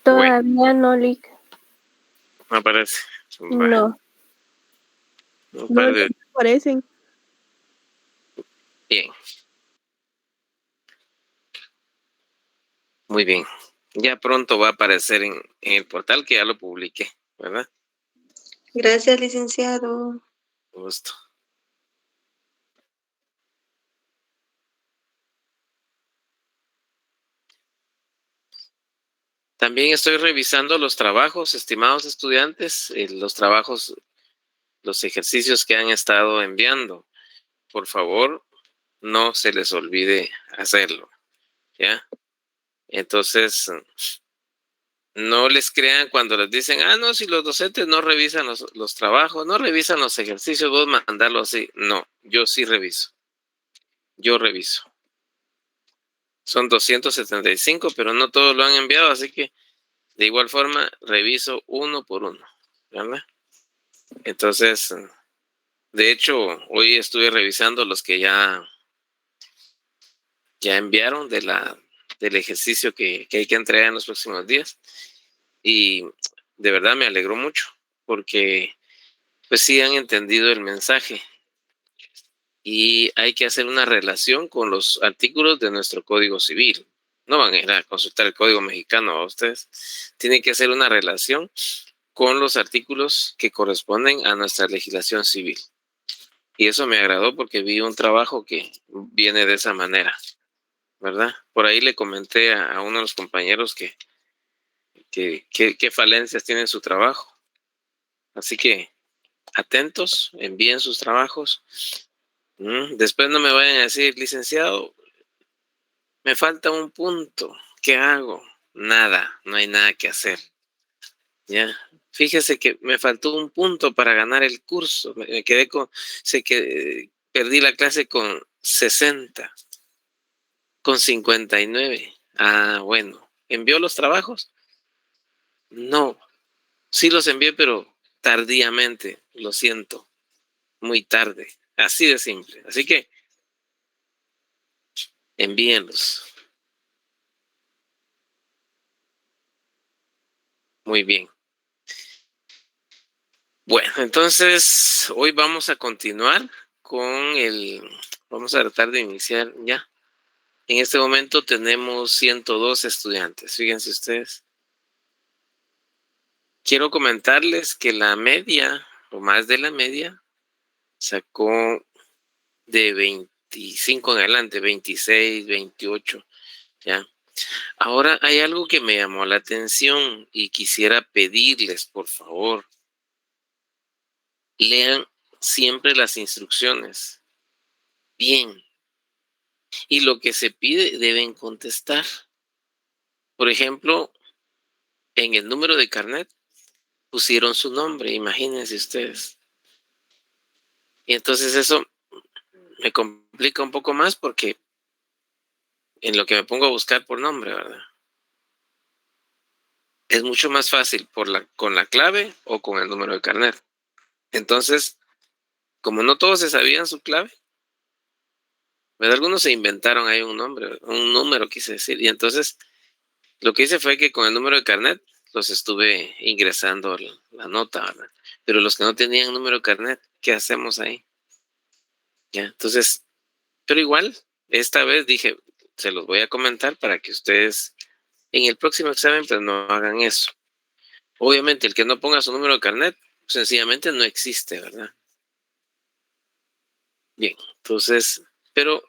Todavía no, Lick. No aparece. No. No aparecen. Bien. Muy bien. Ya pronto va a aparecer en el portal que ya lo publiqué, ¿verdad? Gracias, licenciado. Gusto. También estoy revisando los trabajos, estimados estudiantes, los ejercicios que han estado enviando. Por favor, no se les olvide hacerlo, ¿ya? Entonces, no les crean cuando les dicen, no, si los docentes no revisan los trabajos, no revisan los ejercicios, vos mandarlo así. No, yo sí reviso. Yo reviso. Son 275, pero no todos lo han enviado, así que de igual forma reviso uno por uno, ¿verdad? Entonces, de hecho, hoy estuve revisando los que ya enviaron del ejercicio que hay que entregar en los próximos días. Y de verdad me alegró mucho, porque pues sí han entendido el mensaje. Y hay que hacer una relación con los artículos de nuestro Código Civil. No van a ir a consultar el Código Mexicano a ustedes. Tienen que hacer una relación con los artículos que corresponden a nuestra legislación civil. Y eso me agradó porque vi un trabajo que viene de esa manera, ¿verdad? Por ahí le comenté a uno de los compañeros qué falencias tiene en su trabajo. Así que atentos, envíen sus trabajos. Después no me vayan a decir, licenciado, me falta un punto. ¿Qué hago? Nada, no hay nada que hacer. Ya, fíjese que me faltó un punto para ganar el curso. Me quedé perdí la clase con 60, con 59. Bueno, ¿envió los trabajos? No, sí los envié, pero tardíamente, lo siento, muy tarde, así de simple. Así que envíenlos. Muy bien. Bueno, entonces hoy vamos a continuar vamos a tratar de iniciar ya. En este momento tenemos 102 estudiantes, fíjense ustedes. Quiero comentarles que la media, o más de la media, sacó de 25 en adelante, 26, 28, ya. Ahora hay algo que me llamó la atención y quisiera pedirles, por favor, lean siempre las instrucciones. Bien. Y lo que se pide deben contestar. Por ejemplo, en el número de carnet pusieron su nombre, imagínense ustedes. Y entonces eso me complica un poco más porque en lo que me pongo a buscar por nombre, ¿verdad? Es mucho más fácil con la clave o con el número de carnet. Entonces, como no todos se sabían su clave, ¿verdad? Algunos se inventaron ahí un número quise decir. Y entonces lo que hice fue que con el número de carnet los estuve ingresando la nota, ¿verdad? Pero los que no tenían número de carnet, ¿qué hacemos ahí? Ya, entonces, pero igual, esta vez dije, se los voy a comentar para que ustedes en el próximo examen pues no hagan eso. Obviamente el que no ponga su número de carnet, sencillamente no existe, ¿verdad? Bien, entonces, pero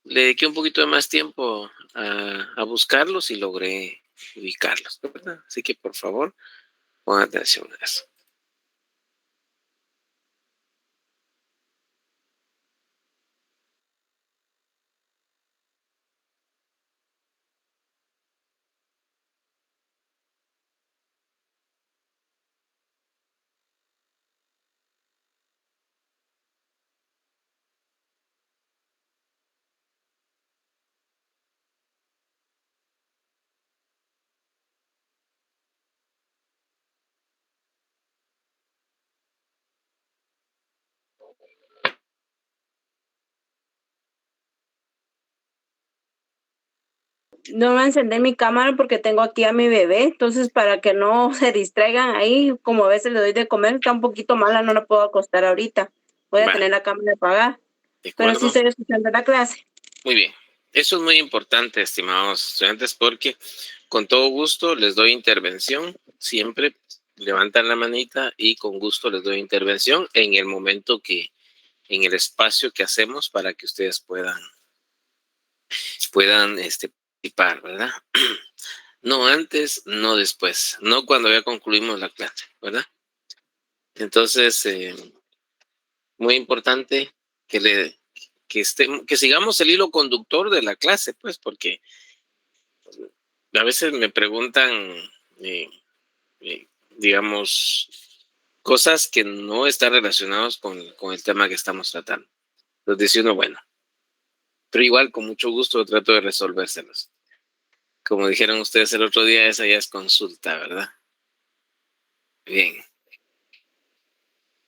le dediqué un poquito de más tiempo a buscarlos y logré ubicarlos, ¿verdad? Así que por favor, pongan atención a eso. no me encendé mi cámara porque tengo aquí a mi bebé, entonces para que no se distraigan ahí, como a veces le doy de comer, está un poquito mala, no la puedo acostar ahorita. Voy a Va, tener la cámara apagada, ¿de pero sí acuerdo? estoy escuchando la clase. Muy bien. Eso es muy importante, estimados estudiantes, porque con todo gusto les doy intervención. Siempre levantan la manita y con gusto les doy intervención en el momento en el espacio que hacemos para que ustedes puedan participar, ¿verdad? No antes, no después, no cuando ya concluimos la clase, ¿verdad? Entonces, muy importante que sigamos el hilo conductor de la clase, pues, porque a veces me preguntan, digamos, cosas que no están relacionadas con el tema que estamos tratando. Entonces dice uno, bueno, pero igual con mucho gusto trato de resolvérselos. Como dijeron ustedes el otro día, esa ya es consulta, ¿verdad? Bien.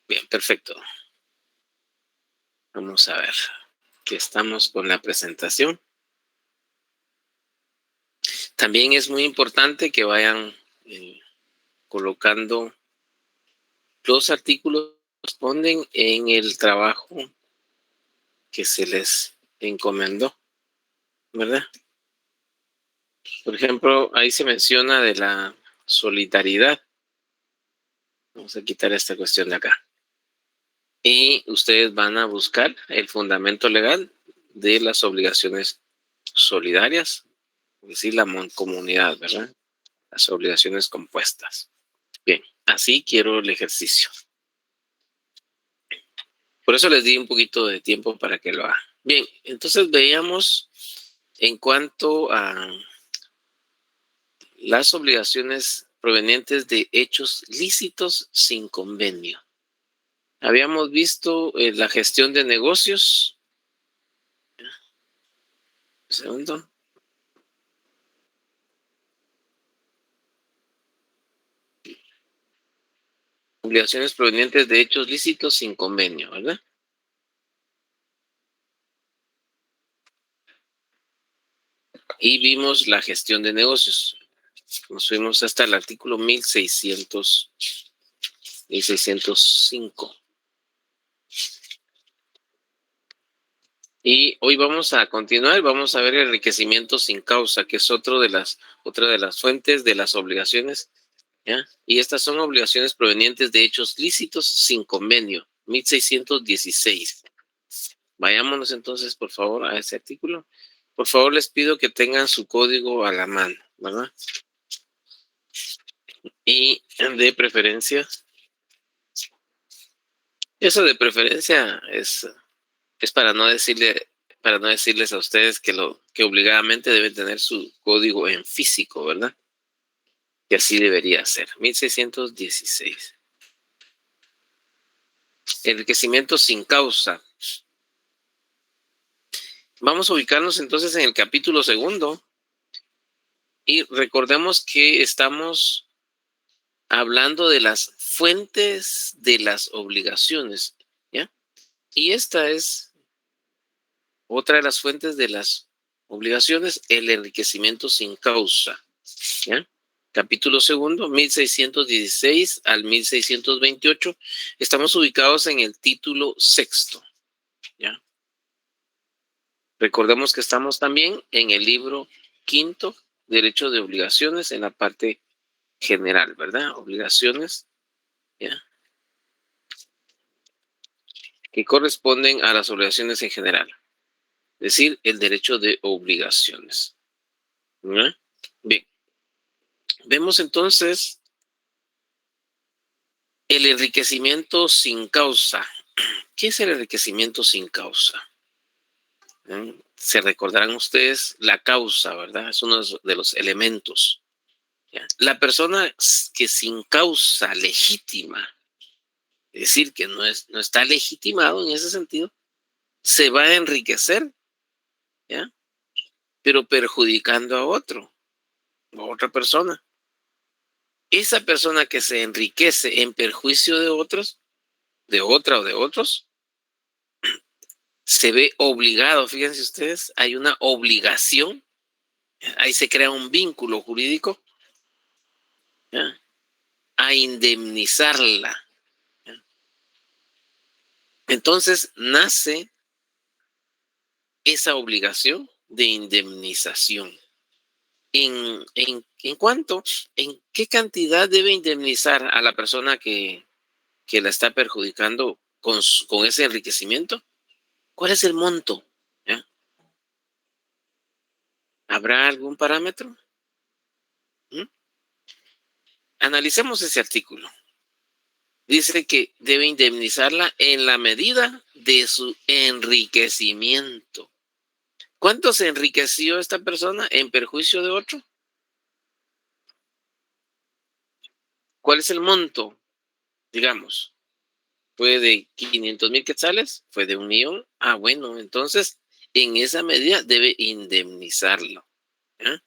Bien, perfecto. Vamos a ver. Aquí estamos con la presentación. También es muy importante que vayan colocando los artículos que responden en el trabajo que se les encomendó, ¿verdad? Por ejemplo, ahí se menciona de la solidaridad. Vamos a quitar esta cuestión de acá. Y ustedes van a buscar el fundamento legal de las obligaciones solidarias, es decir, la mancomunidad, ¿verdad? Las obligaciones compuestas. Bien, así quiero el ejercicio. Por eso les di un poquito de tiempo para que lo hagan. Bien, entonces veíamos en cuanto a las obligaciones provenientes de hechos lícitos sin convenio. Habíamos visto la gestión de negocios. Un segundo. Obligaciones provenientes de hechos lícitos sin convenio, ¿verdad? Y vimos la gestión de negocios. Nos fuimos hasta el artículo 1605. Y hoy vamos a continuar, vamos a ver el enriquecimiento sin causa, que es otra de las fuentes de las obligaciones, ¿ya? Y estas son obligaciones provenientes de hechos lícitos sin convenio, 1616. Vayámonos entonces, por favor, a ese artículo. Por favor, les pido que tengan su código a la mano, ¿verdad? Y de preferencia, eso de preferencia es para no decirles a ustedes que obligadamente deben tener su código en físico, ¿verdad? Que así debería ser. 1616. Enriquecimiento sin causa. Vamos a ubicarnos entonces en el capítulo 2 y recordemos que estamos hablando de las fuentes de las obligaciones, ¿ya? Y esta es otra de las fuentes de las obligaciones, el enriquecimiento sin causa, ¿ya? Capítulo 2, 1616 al 1628. Estamos ubicados en el título 6, ¿ya? Recordemos que estamos también en el libro 5, Derecho de Obligaciones, en la parte general, ¿verdad? Obligaciones, ¿ya? Que corresponden a las obligaciones en general. Es decir, el derecho de obligaciones, ¿ya? Bien. Vemos entonces el enriquecimiento sin causa. ¿Qué es el enriquecimiento sin causa? Se recordarán ustedes la causa, ¿verdad? Es uno de los elementos. ¿Ya? La persona que sin causa legítima, es decir, que no está legitimado en ese sentido, se va a enriquecer, ¿ya? Pero perjudicando a otro, a otra persona. Esa persona que se enriquece en perjuicio de otros, de otra o de otros, se ve obligado, fíjense ustedes, hay una obligación Ahí se crea un vínculo jurídico, ¿ya?, a indemnizarla, ¿ya? Entonces nace esa obligación de indemnización. ¿En cuánto? ¿En qué cantidad debe indemnizar a la persona que la está perjudicando con ese enriquecimiento? ¿Cuál es el monto? ¿Ya? ¿Habrá algún parámetro? ¿Mm? Analicemos ese artículo. Dice que debe indemnizarla en la medida de su enriquecimiento. ¿Cuánto se enriqueció esta persona en perjuicio de otro? ¿Cuál es el monto? Digamos, ¿fue de 500,000 quetzales? ¿Fue de 1,000,000? Ah, bueno, entonces en esa medida debe indemnizarlo, ¿ya?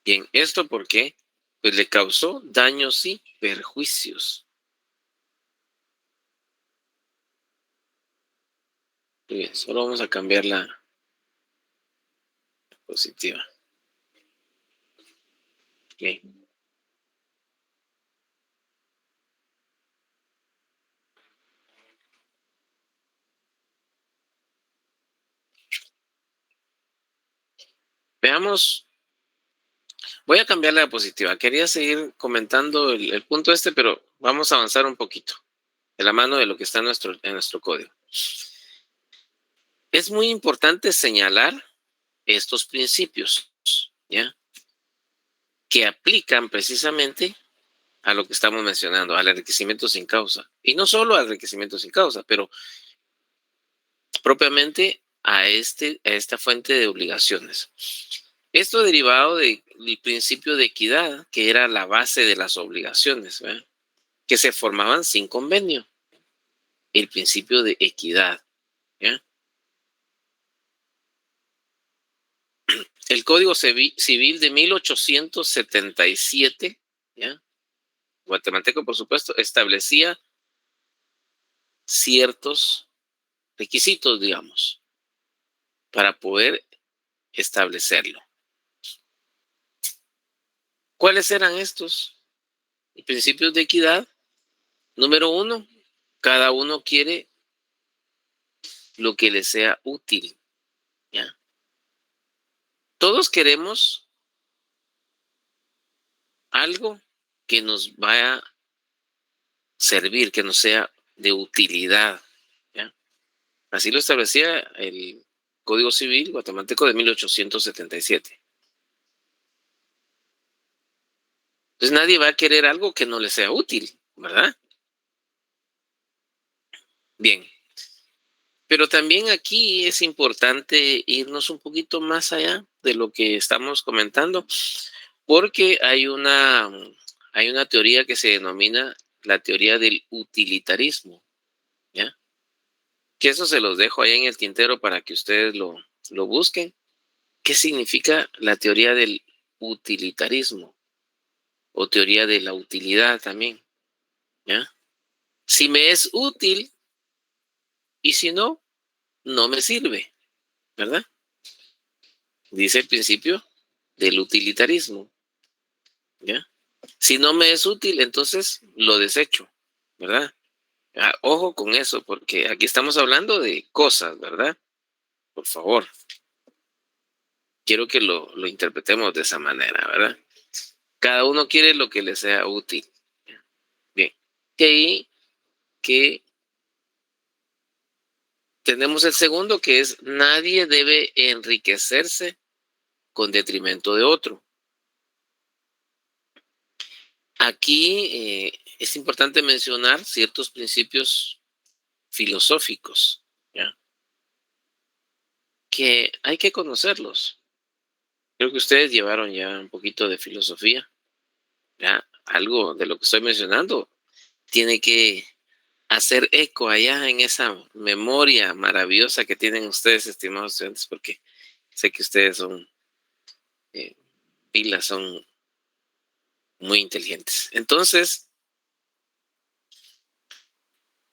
Bien, ¿esto por qué? Pues le causó daños y perjuicios. Muy bien, solo vamos a cambiar la positiva. Okay. Veamos, voy a cambiar la diapositiva. Quería seguir comentando el punto este, pero vamos a avanzar un poquito de la mano de lo que está en nuestro código. Es muy importante señalar estos principios, ¿ya?, que aplican precisamente a lo que estamos mencionando, al enriquecimiento sin causa. Y no solo al enriquecimiento sin causa, pero propiamente a esta fuente de obligaciones. Esto derivado del principio de equidad, que era la base de las obligaciones, ¿verdad?, que se formaban sin convenio. El principio de equidad, ¿ya? El Código Civil de 1877, ¿ya?, guatemalteco, por supuesto, establecía ciertos requisitos, digamos, para poder establecerlo. ¿Cuáles eran estos principios de equidad? Número 1, cada uno quiere lo que le sea útil, ¿ya? Todos queremos algo que nos vaya a servir, que nos sea de utilidad, ¿ya? Así lo establecía el Código Civil guatemalteco de 1877. Entonces nadie va a querer algo que no le sea útil, ¿verdad? Bien. Pero también aquí es importante irnos un poquito más allá de lo que estamos comentando, porque hay una teoría que se denomina la teoría del utilitarismo, ¿ya? Que eso se los dejo ahí en el tintero para que ustedes lo busquen. ¿Qué significa la teoría del utilitarismo? O teoría de la utilidad también, ¿ya? Si me es útil y si no, no me sirve, ¿verdad? Dice el principio del utilitarismo, ¿ya? Si no me es útil, entonces lo desecho, ¿verdad? Ah, ojo con eso, porque aquí estamos hablando de cosas, ¿verdad? Por favor. Quiero que lo interpretemos de esa manera, ¿verdad? Cada uno quiere lo que le sea útil. Bien. Que tenemos el segundo, que es nadie debe enriquecerse con detrimento de otro. Aquí es importante mencionar ciertos principios filosóficos, ¿ya?, que hay que conocerlos. Creo que ustedes llevaron ya un poquito de filosofía, ¿ya? Algo de lo que estoy mencionando tiene que hacer eco allá en esa memoria maravillosa que tienen ustedes, estimados estudiantes, porque sé que ustedes son pilas, son muy inteligentes. Entonces,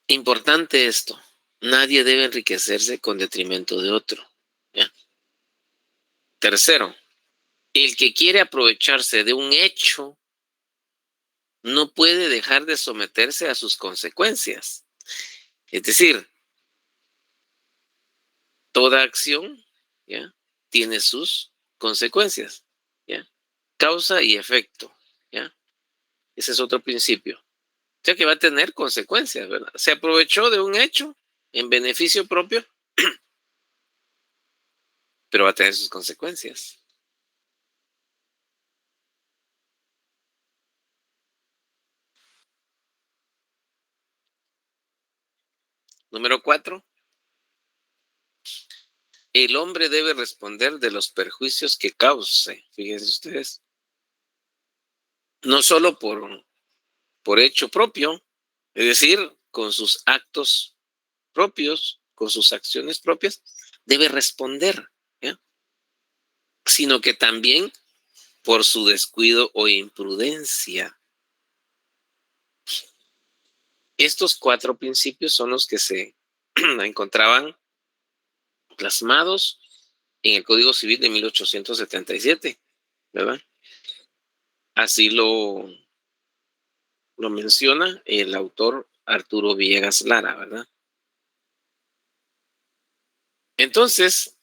importante esto. Nadie debe enriquecerse con detrimento de otro. ¿Ya? Tercero, el que quiere aprovecharse de un hecho no puede dejar de someterse a sus consecuencias. Es decir, toda acción, ¿ya?, tiene sus consecuencias, ¿ya? Causa y efecto, ¿ya? Ese es otro principio. O sea que va a tener consecuencias, ¿verdad? Se aprovechó de un hecho en beneficio propio, pero va a tener sus consecuencias. Número 4. El hombre debe responder de los perjuicios que cause. Fíjense ustedes. No solo por hecho propio, es decir, con sus actos propios, con sus acciones propias, debe responder, ¿ya?, sino que también por su descuido o imprudencia. Estos 4 principios son los que se encontraban plasmados en el Código Civil de 1877, ¿verdad? Así lo menciona el autor Arturo Villegas Lara, ¿verdad? Entonces,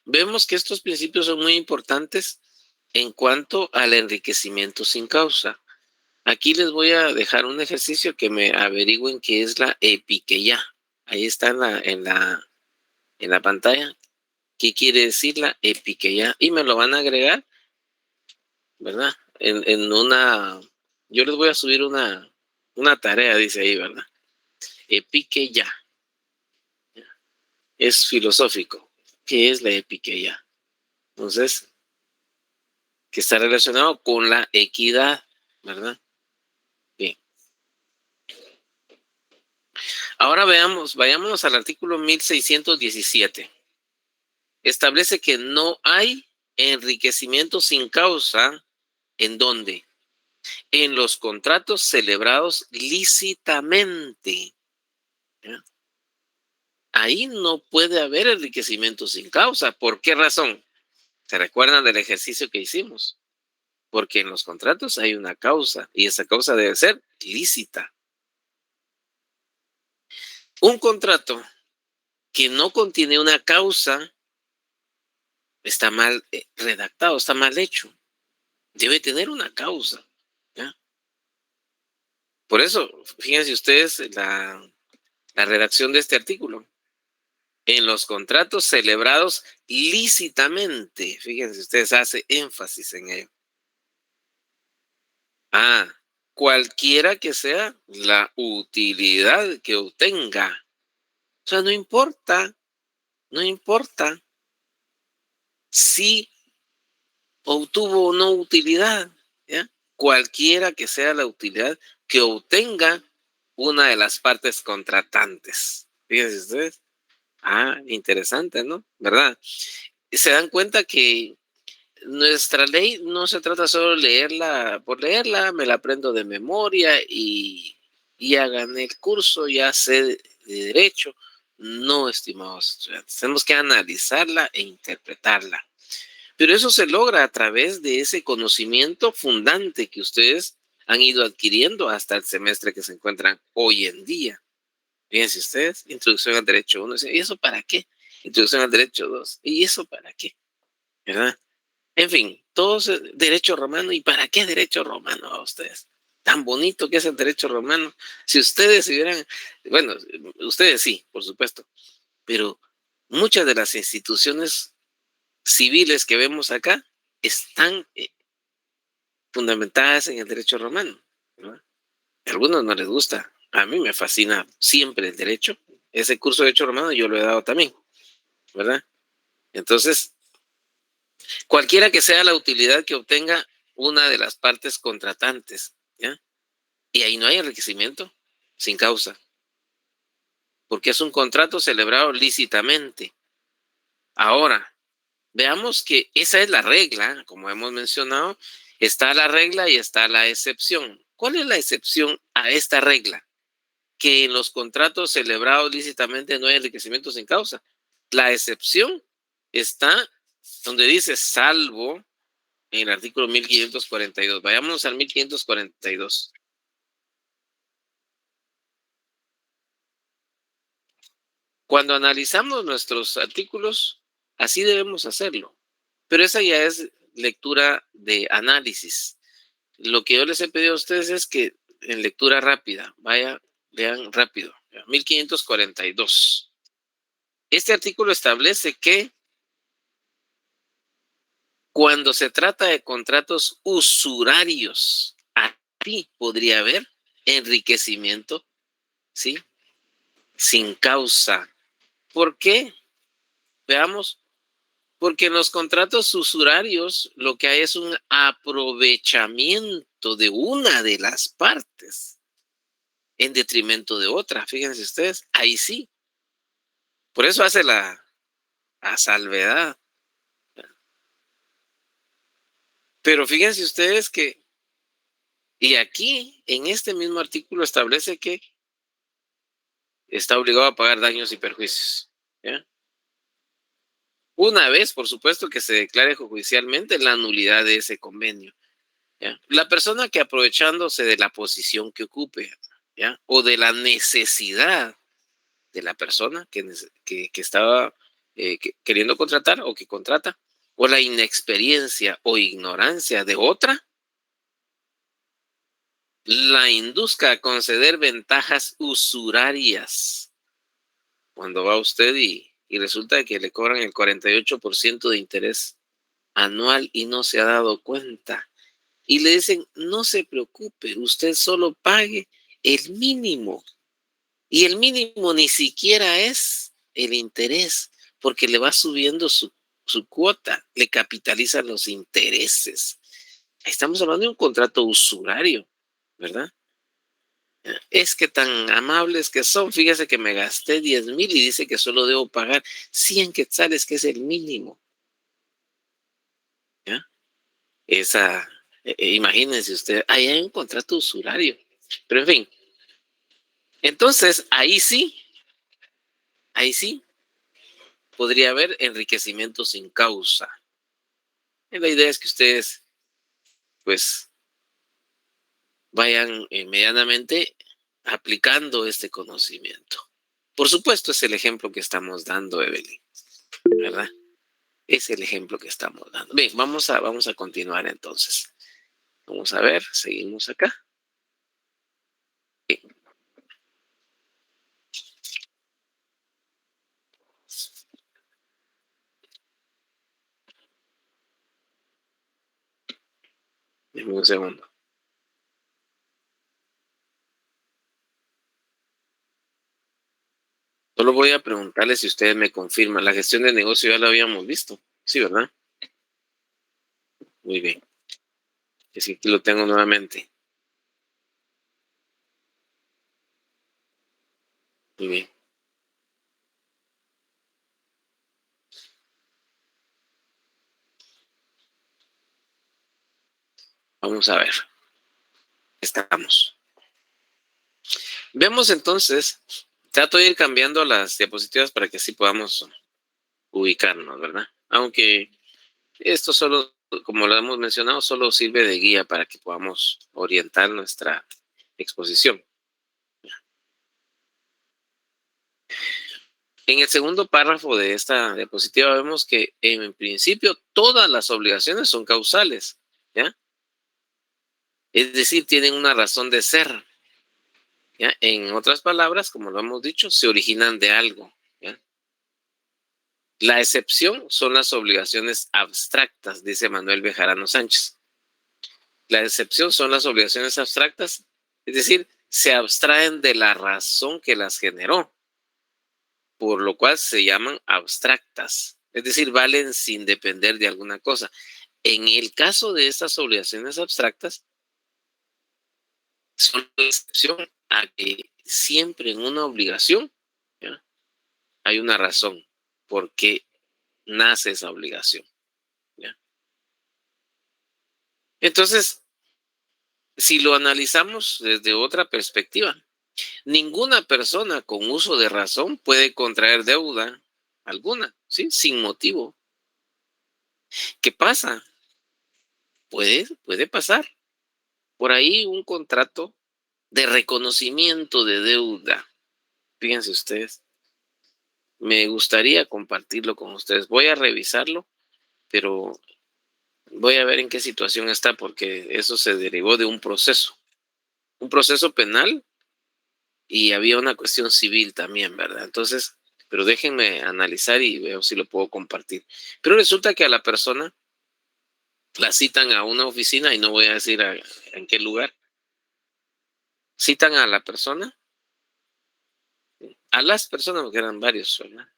vemos que estos principios son muy importantes en cuanto al enriquecimiento sin causa. Aquí les voy a dejar un ejercicio que me averigüen qué es la epiqueia. Ahí está en la pantalla. ¿Qué quiere decir la epiqueia? Y me lo van a agregar, ¿verdad? Yo les voy a subir una tarea, dice ahí, ¿verdad? Epiqueia. Es filosófico. ¿Qué es la epiqueia? Entonces, que está relacionado con la equidad, ¿verdad? Bien. Ahora vayámonos al artículo 1617. Establece que no hay enriquecimiento sin causa. ¿En dónde? En los contratos celebrados lícitamente. ¿Ya? Ahí no puede haber enriquecimiento sin causa. ¿Por qué razón? ¿Se recuerdan del ejercicio que hicimos? Porque en los contratos hay una causa y esa causa debe ser lícita. Un contrato que no contiene una causa está mal redactado, está mal hecho. Debe tener una causa, ¿ya? Por eso, fíjense ustedes la redacción de este artículo. En los contratos celebrados lícitamente, fíjense ustedes, hace énfasis en ello. Cualquiera que sea la utilidad que obtenga. O sea, no importa si obtuvo o no utilidad, ¿ya? Cualquiera que sea la utilidad que obtenga una de las partes contratantes. Fíjense ustedes. Interesante, ¿no? ¿Verdad? Se dan cuenta que nuestra ley no se trata solo de leerla por leerla, me la aprendo de memoria y ya gané el curso, ya sé de derecho. No, estimados estudiantes, tenemos que analizarla e interpretarla. Pero eso se logra a través de ese conocimiento fundante que ustedes han ido adquiriendo hasta el semestre que se encuentran hoy en día. Fíjense ustedes, introducción al derecho 1, ¿y eso para qué? Introducción al derecho 2, ¿y eso para qué? ¿Verdad? En fin, todo es derecho romano. ¿Y para qué derecho romano a ustedes? Tan bonito que es el derecho romano. Si ustedes hubieran, bueno, ustedes sí, por supuesto, pero muchas de las instituciones civiles que vemos acá están fundamentadas en el derecho romano, ¿verdad? A algunos no les gusta. A mí me fascina siempre el derecho. Ese curso de derecho romano yo lo he dado también, ¿verdad? Entonces, cualquiera que sea la utilidad que obtenga una de las partes contratantes, ¿ya? Y ahí no hay enriquecimiento sin causa, porque es un contrato celebrado lícitamente. Ahora, veamos que esa es la regla, como hemos mencionado, está la regla y está la excepción. ¿Cuál es la excepción a esta regla? que en los contratos celebrados lícitamente no hay enriquecimiento sin causa. La excepción está donde dice salvo en el artículo 1542. Vayamos al 1542. Cuando analizamos nuestros artículos, así debemos hacerlo. Pero esa ya es lectura de análisis. Lo que yo les he pedido a ustedes es que en lectura rápida, vean rápido. 1542. Este artículo establece que cuando se trata de contratos usurarios, aquí podría haber enriquecimiento, ¿sí? Sin causa. ¿Por qué? Veamos. Porque en los contratos usurarios lo que hay es un aprovechamiento de una de las partes en detrimento de otra. Fíjense ustedes, ahí sí. Por eso hace la salvedad. Pero fíjense ustedes que, y aquí en este mismo artículo establece que está obligado a pagar daños y perjuicios. ¿Ya? Una vez, por supuesto, que se declare judicialmente la nulidad de ese convenio. ¿Ya? La persona que aprovechándose de la posición que ocupe, ¿ya? O de la necesidad de la persona que estaba queriendo contratar o que contrata, o la inexperiencia o ignorancia de otra, la induzca a conceder ventajas usurarias. Cuando va usted y resulta que le cobran el 48% de interés anual y no se ha dado cuenta. Y le dicen, no se preocupe, usted solo pague el mínimo. Y el mínimo ni siquiera es el interés, porque le va subiendo su cuota, le capitalizan los intereses. Estamos hablando de un contrato usurario, ¿verdad? Es que tan amables que son, fíjese que me gasté 10,000 y dice que solo debo pagar 100 quetzales, que es el mínimo. ¿Ya? Imagínense usted, ahí hay un contrato usurario. Pero en fin, entonces ahí sí podría haber enriquecimiento sin causa. Y la idea es que ustedes pues vayan medianamente aplicando este conocimiento. Por supuesto, es el ejemplo que estamos dando, Evelyn, ¿verdad? Es el ejemplo que estamos dando. Bien, vamos a continuar entonces. Vamos a ver, seguimos acá. Bien. Deme un segundo. Solo voy a preguntarle si ustedes me confirman. La gestión de negocio ya la habíamos visto. Sí, ¿verdad? Muy bien. Es que aquí lo tengo nuevamente. Muy bien. Vamos a ver. Estamos. Vemos entonces, trato de ir cambiando las diapositivas para que así podamos ubicarnos, ¿verdad? Aunque esto solo, como lo hemos mencionado, solo sirve de guía para que podamos orientar nuestra exposición. En el segundo párrafo de esta diapositiva vemos que en principio todas las obligaciones son causales, ¿ya? Es decir, tienen una razón de ser, ¿ya? En otras palabras, como lo hemos dicho, se originan de algo, ¿ya? La excepción son las obligaciones abstractas, dice Manuel Bejarano Sánchez. La excepción son las obligaciones abstractas, es decir, se abstraen de la razón que las generó, por lo cual se llaman abstractas, es decir, valen sin depender de alguna cosa. En el caso de estas obligaciones abstractas, son la excepción a que siempre en una obligación, ¿ya? Hay una razón por qué nace esa obligación, ¿ya? Entonces, si lo analizamos desde otra perspectiva, Ninguna persona con uso de razón puede contraer deuda alguna, ¿sí? Sin motivo. ¿Qué pasa? Puede pasar por ahí un contrato de reconocimiento de deuda. Fíjense ustedes. Me gustaría compartirlo con ustedes. Voy a revisarlo, pero voy a ver en qué situación está, porque eso se derivó de un proceso penal, y había una cuestión civil también, ¿verdad? Entonces, pero déjenme analizar y veo si lo puedo compartir. Pero resulta que a la persona la citan a una oficina, y no voy a decir en qué lugar. Citan a la persona, a las personas, porque eran varios, ¿verdad?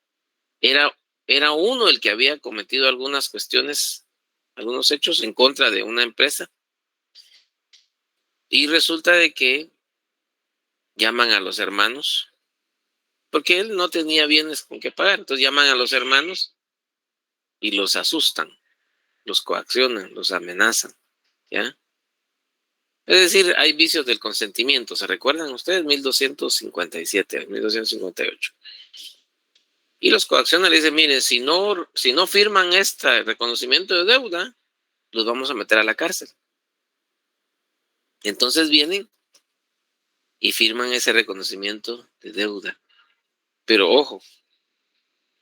Era uno el que había cometido algunas cuestiones, algunos hechos en contra de una empresa. Y resulta de que llaman a los hermanos, porque él no tenía bienes con qué pagar. Entonces llaman a los hermanos y los asustan, los coaccionan, los amenazan, ¿ya? Es decir, hay vicios del consentimiento. ¿Se recuerdan ustedes? 1257, 1258. Y los coaccionan y dicen, miren, si no firman este reconocimiento de deuda, los vamos a meter a la cárcel. Entonces vienen y firman ese reconocimiento de deuda. Pero ojo,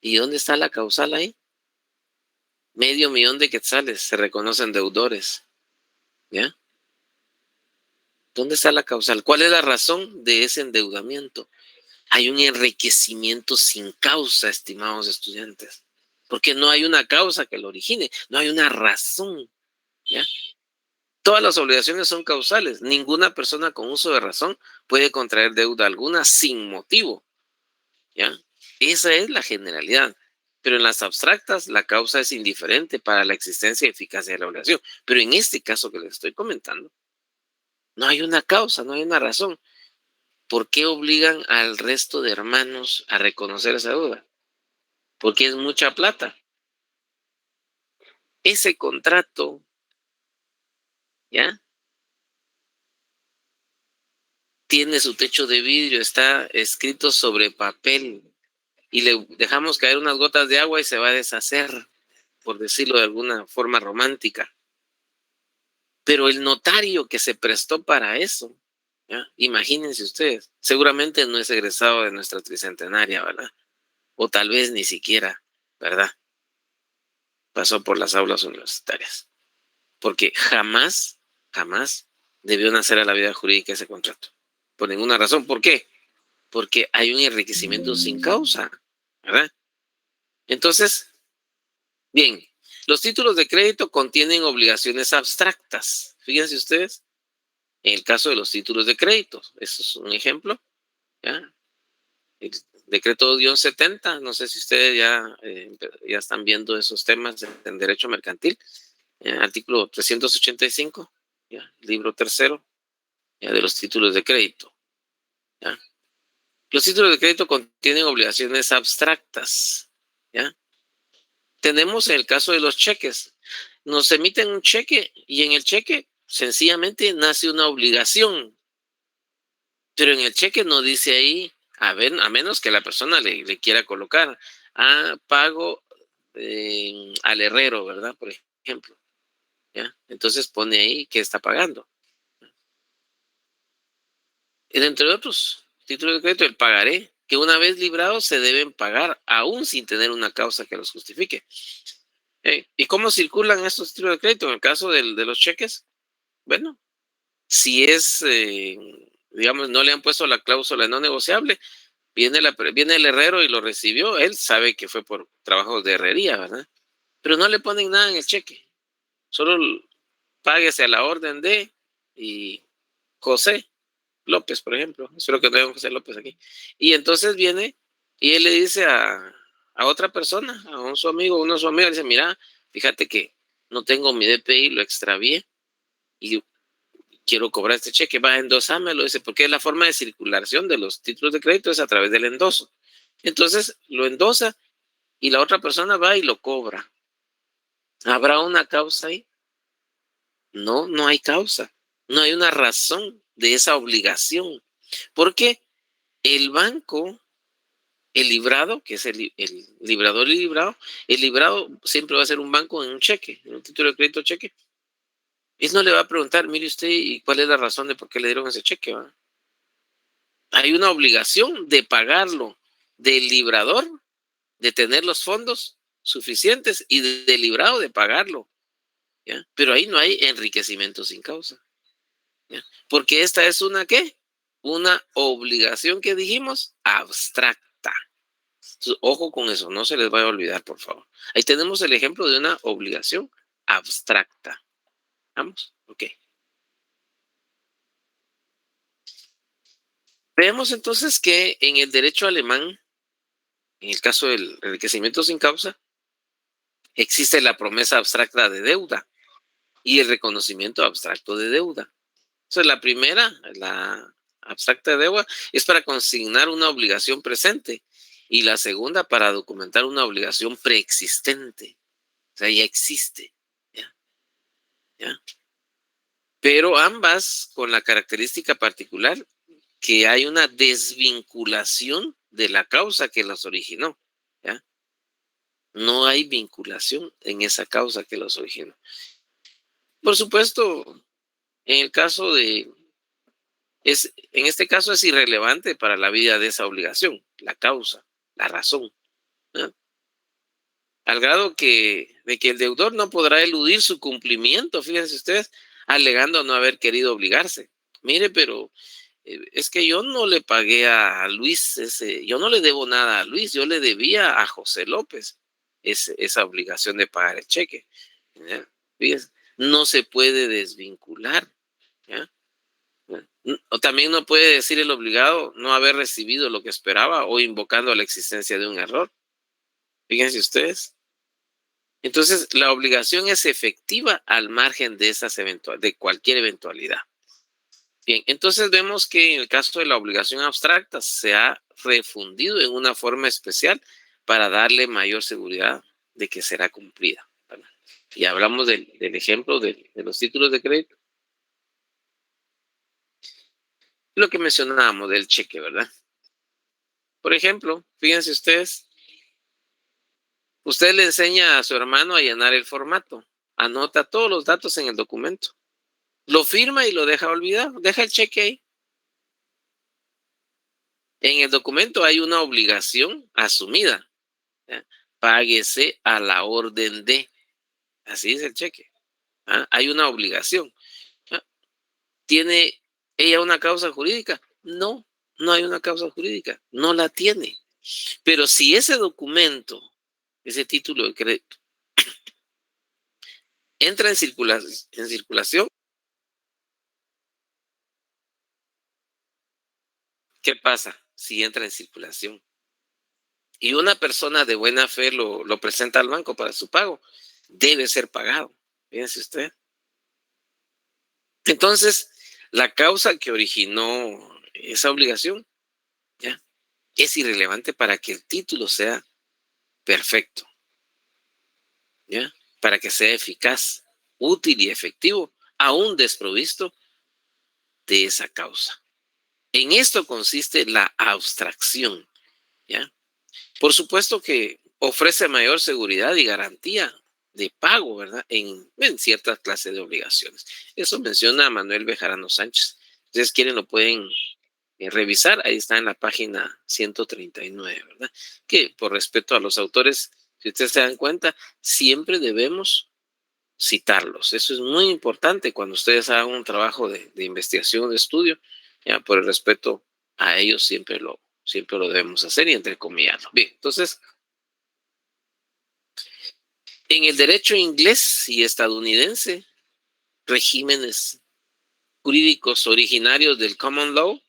¿y dónde está la causal ahí? 500,000 de quetzales se reconocen deudores, ¿ya? ¿Dónde está la causal? ¿Cuál es la razón de ese endeudamiento? Hay un enriquecimiento sin causa, estimados estudiantes, porque no hay una causa que lo origine, no hay una razón, ¿ya? Todas las obligaciones son causales. Ninguna persona con uso de razón puede contraer deuda alguna sin motivo, ¿ya? Esa es la generalidad. Pero en las abstractas, la causa es indiferente para la existencia y eficacia de la obligación. Pero en este caso que les estoy comentando, no hay una causa, no hay una razón. ¿Por qué obligan al resto de hermanos a reconocer esa deuda? Porque es mucha plata. Ese contrato, ¿ya? Tiene su techo de vidrio, está escrito sobre papel, y le dejamos caer unas gotas de agua y se va a deshacer, por decirlo de alguna forma romántica. Pero el notario que se prestó para eso, ¿ya? Imagínense ustedes, seguramente no es egresado de nuestra tricentenaria, ¿verdad? O tal vez ni siquiera, ¿verdad? Pasó por las aulas universitarias. Porque jamás debió nacer a la vida jurídica ese contrato. Por ninguna razón. ¿Por qué? Porque hay un enriquecimiento sin causa, ¿verdad? Entonces, bien, los títulos de crédito contienen obligaciones abstractas. Fíjense ustedes, en el caso de los títulos de crédito, eso es un ejemplo, ¿ya? El decreto 70, no sé si ustedes ya están viendo esos temas en derecho mercantil, artículo 385, ¿ya? Libro tercero, ¿ya? De los títulos de crédito, ¿ya? Los títulos de crédito contienen obligaciones abstractas, ¿ya? Tenemos en el caso de los cheques. Nos emiten un cheque y en el cheque sencillamente nace una obligación. Pero en el cheque no dice ahí, a menos que la persona le quiera colocar, pago al herrero, ¿verdad? Por ejemplo, ¿ya? Entonces pone ahí que está pagando. Y entre otros títulos de crédito, el pagaré, que una vez librados se deben pagar aún sin tener una causa que los justifique. ¿Y cómo circulan estos títulos de crédito? En el caso de los cheques, bueno, si es, digamos, no le han puesto la cláusula no negociable, viene el herrero y lo recibió, él sabe que fue por trabajos de herrería, ¿verdad? Pero no le ponen nada en el cheque, solo páguese a la orden de y José López, por ejemplo. Espero que no haya José López aquí. Y entonces viene y él le dice a otra persona, a uno de sus amigos, le dice, mira, fíjate que no tengo mi DPI, lo extravié y quiero cobrar este cheque, va a endosámelo, dice, porque es la forma de circulación de los títulos de crédito es a través del endoso. Entonces lo endosa y la otra persona va y lo cobra. ¿Habrá una causa ahí? No, no hay causa. No hay una razón de esa obligación. ¿Por qué? el banco, el librado, que es el librador y el librado siempre va a ser un banco en un cheque, en un título de crédito cheque. Él no le va a preguntar, mire usted, ¿y cuál es la razón de por qué le dieron ese cheque? ¿Va? Hay una obligación de pagarlo del librador, de tener los fondos suficientes y del librado de pagarlo. ¿Ya? Pero ahí no hay enriquecimiento sin causa. ¿Ya? Porque esta es una, ¿qué? Una obligación que dijimos abstracta. Entonces, ojo con eso, no se les vaya a olvidar, por favor. Ahí tenemos el ejemplo de una obligación abstracta. ¿Vamos? Ok. Veamos entonces que en el derecho alemán, en el caso del enriquecimiento sin causa, existe la promesa abstracta de deuda y el reconocimiento abstracto de deuda. Entonces, la primera, la abstracta de deuda, es para consignar una obligación presente y la segunda para documentar una obligación preexistente. O sea, ya existe. ¿Ya? ¿Ya? Pero ambas con la característica particular que hay una desvinculación de la causa que los originó. ¿Ya? No hay vinculación en esa causa que los originó. Por supuesto, en el caso de, en este caso es irrelevante para la vida de esa obligación, la causa, la razón. ¿Ya? Al grado de que el deudor no podrá eludir su cumplimiento, fíjense ustedes, alegando no haber querido obligarse. Mire, pero es que yo no le pagué a Luis, yo no le debo nada a Luis, yo le debía a José López esa obligación de pagar el cheque. ¿Ya? Fíjense, no se puede desvincular. ¿Ya? O también no puede decir el obligado no haber recibido lo que esperaba o invocando la existencia de un error. Fíjense ustedes. Entonces, la obligación es efectiva al margen de de cualquier eventualidad. Bien, entonces vemos que en el caso de la obligación abstracta se ha refundido en una forma especial para darle mayor seguridad de que será cumplida. ¿Verdad? Y hablamos del ejemplo de los títulos de crédito. Lo que mencionábamos del cheque, ¿verdad? Por ejemplo, fíjense ustedes, usted le enseña a su hermano a llenar el formato, anota todos los datos en el documento, lo firma y lo deja olvidado, deja el cheque ahí. En el documento hay una obligación asumida, ¿ya? Páguese a la orden de, así es el cheque. ¿Ah? Hay una obligación. ¿Ah? ¿Tiene ella una causa jurídica? No, no hay una causa jurídica, no la tiene. Pero si ese documento, ese título de crédito, entra en circulación, ¿qué pasa si entra en circulación? Y una persona de buena fe lo presenta al banco para su pago, debe ser pagado. Fíjense usted. Entonces, la causa que originó esa obligación, ¿ya? Es irrelevante para que el título sea perfecto, ¿ya? Para que sea eficaz, útil y efectivo, aún desprovisto de esa causa. En esto consiste la abstracción, ¿ya? Por supuesto que ofrece mayor seguridad y garantía de pago, ¿verdad? En ciertas clases de obligaciones. Eso menciona Manuel Bejarano Sánchez. Ustedes quieren, lo pueden revisar. Ahí está en la página 139, ¿verdad? Que por respeto a los autores, si ustedes se dan cuenta, siempre debemos citarlos. Eso es muy importante cuando ustedes hagan un trabajo de investigación, de estudio. Ya, por el respeto a ellos siempre lo debemos hacer y entrecomillarlo. Bien, entonces, en el derecho inglés y estadounidense, regímenes jurídicos originarios del common law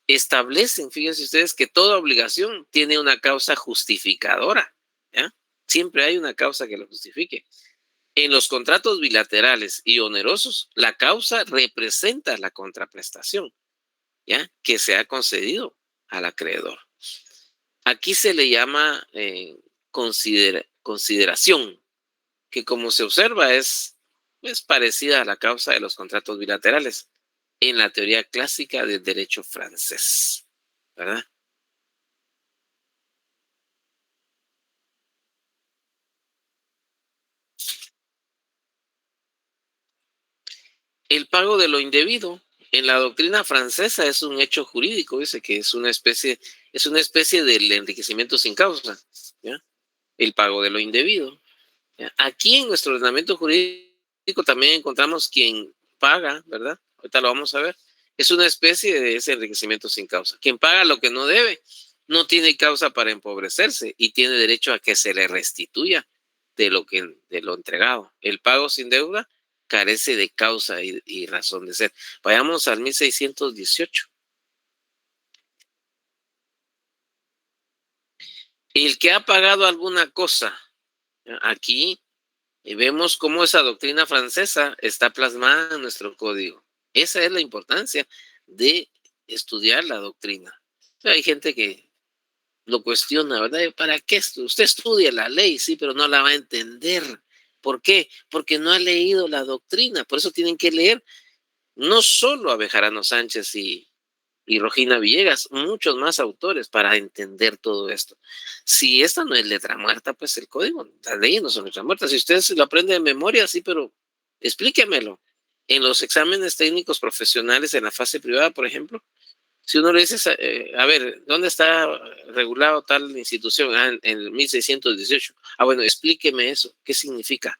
establecen, fíjense ustedes, que toda obligación tiene una causa justificadora. ¿Ya? Siempre hay una causa que lo justifique. En los contratos bilaterales y onerosos, la causa representa la contraprestación, ¿ya? Que se ha concedido al acreedor. Aquí se le llama consideración, que como se observa es parecida a la causa de los contratos bilaterales en la teoría clásica del derecho francés. ¿verdad? El pago de lo indebido en la doctrina francesa es un hecho jurídico, dice que es una especie del enriquecimiento sin causa, ¿ya? El pago de lo indebido. ¿Ya? Aquí en nuestro ordenamiento jurídico también encontramos quien paga, ¿verdad? Ahorita lo vamos a ver. Es una especie de ese enriquecimiento sin causa. Quien paga lo que no debe no tiene causa para empobrecerse y tiene derecho a que se le restituya de lo entregado. El pago sin deuda carece de causa y razón de ser. Vayamos al 1618. El que ha pagado alguna cosa, aquí vemos cómo esa doctrina francesa está plasmada en nuestro código. Esa es la importancia de estudiar la doctrina. O sea, hay gente que lo cuestiona, ¿verdad? ¿Para qué? Usted estudia la ley, sí, pero no la va a entender. ¿Por qué? Porque no ha leído la doctrina. Por eso tienen que leer no solo a Bejarano Sánchez y Rogina Villegas, muchos más autores para entender todo esto. Si esta no es letra muerta, pues el código, las leyes no son letra muerta. Si usted se lo aprende de memoria, sí, pero explíquemelo. En los exámenes técnicos profesionales en la fase privada, por ejemplo, si uno le dice, a ver, ¿dónde está regulado tal institución? En 1618. Bueno, explíqueme eso. ¿Qué significa?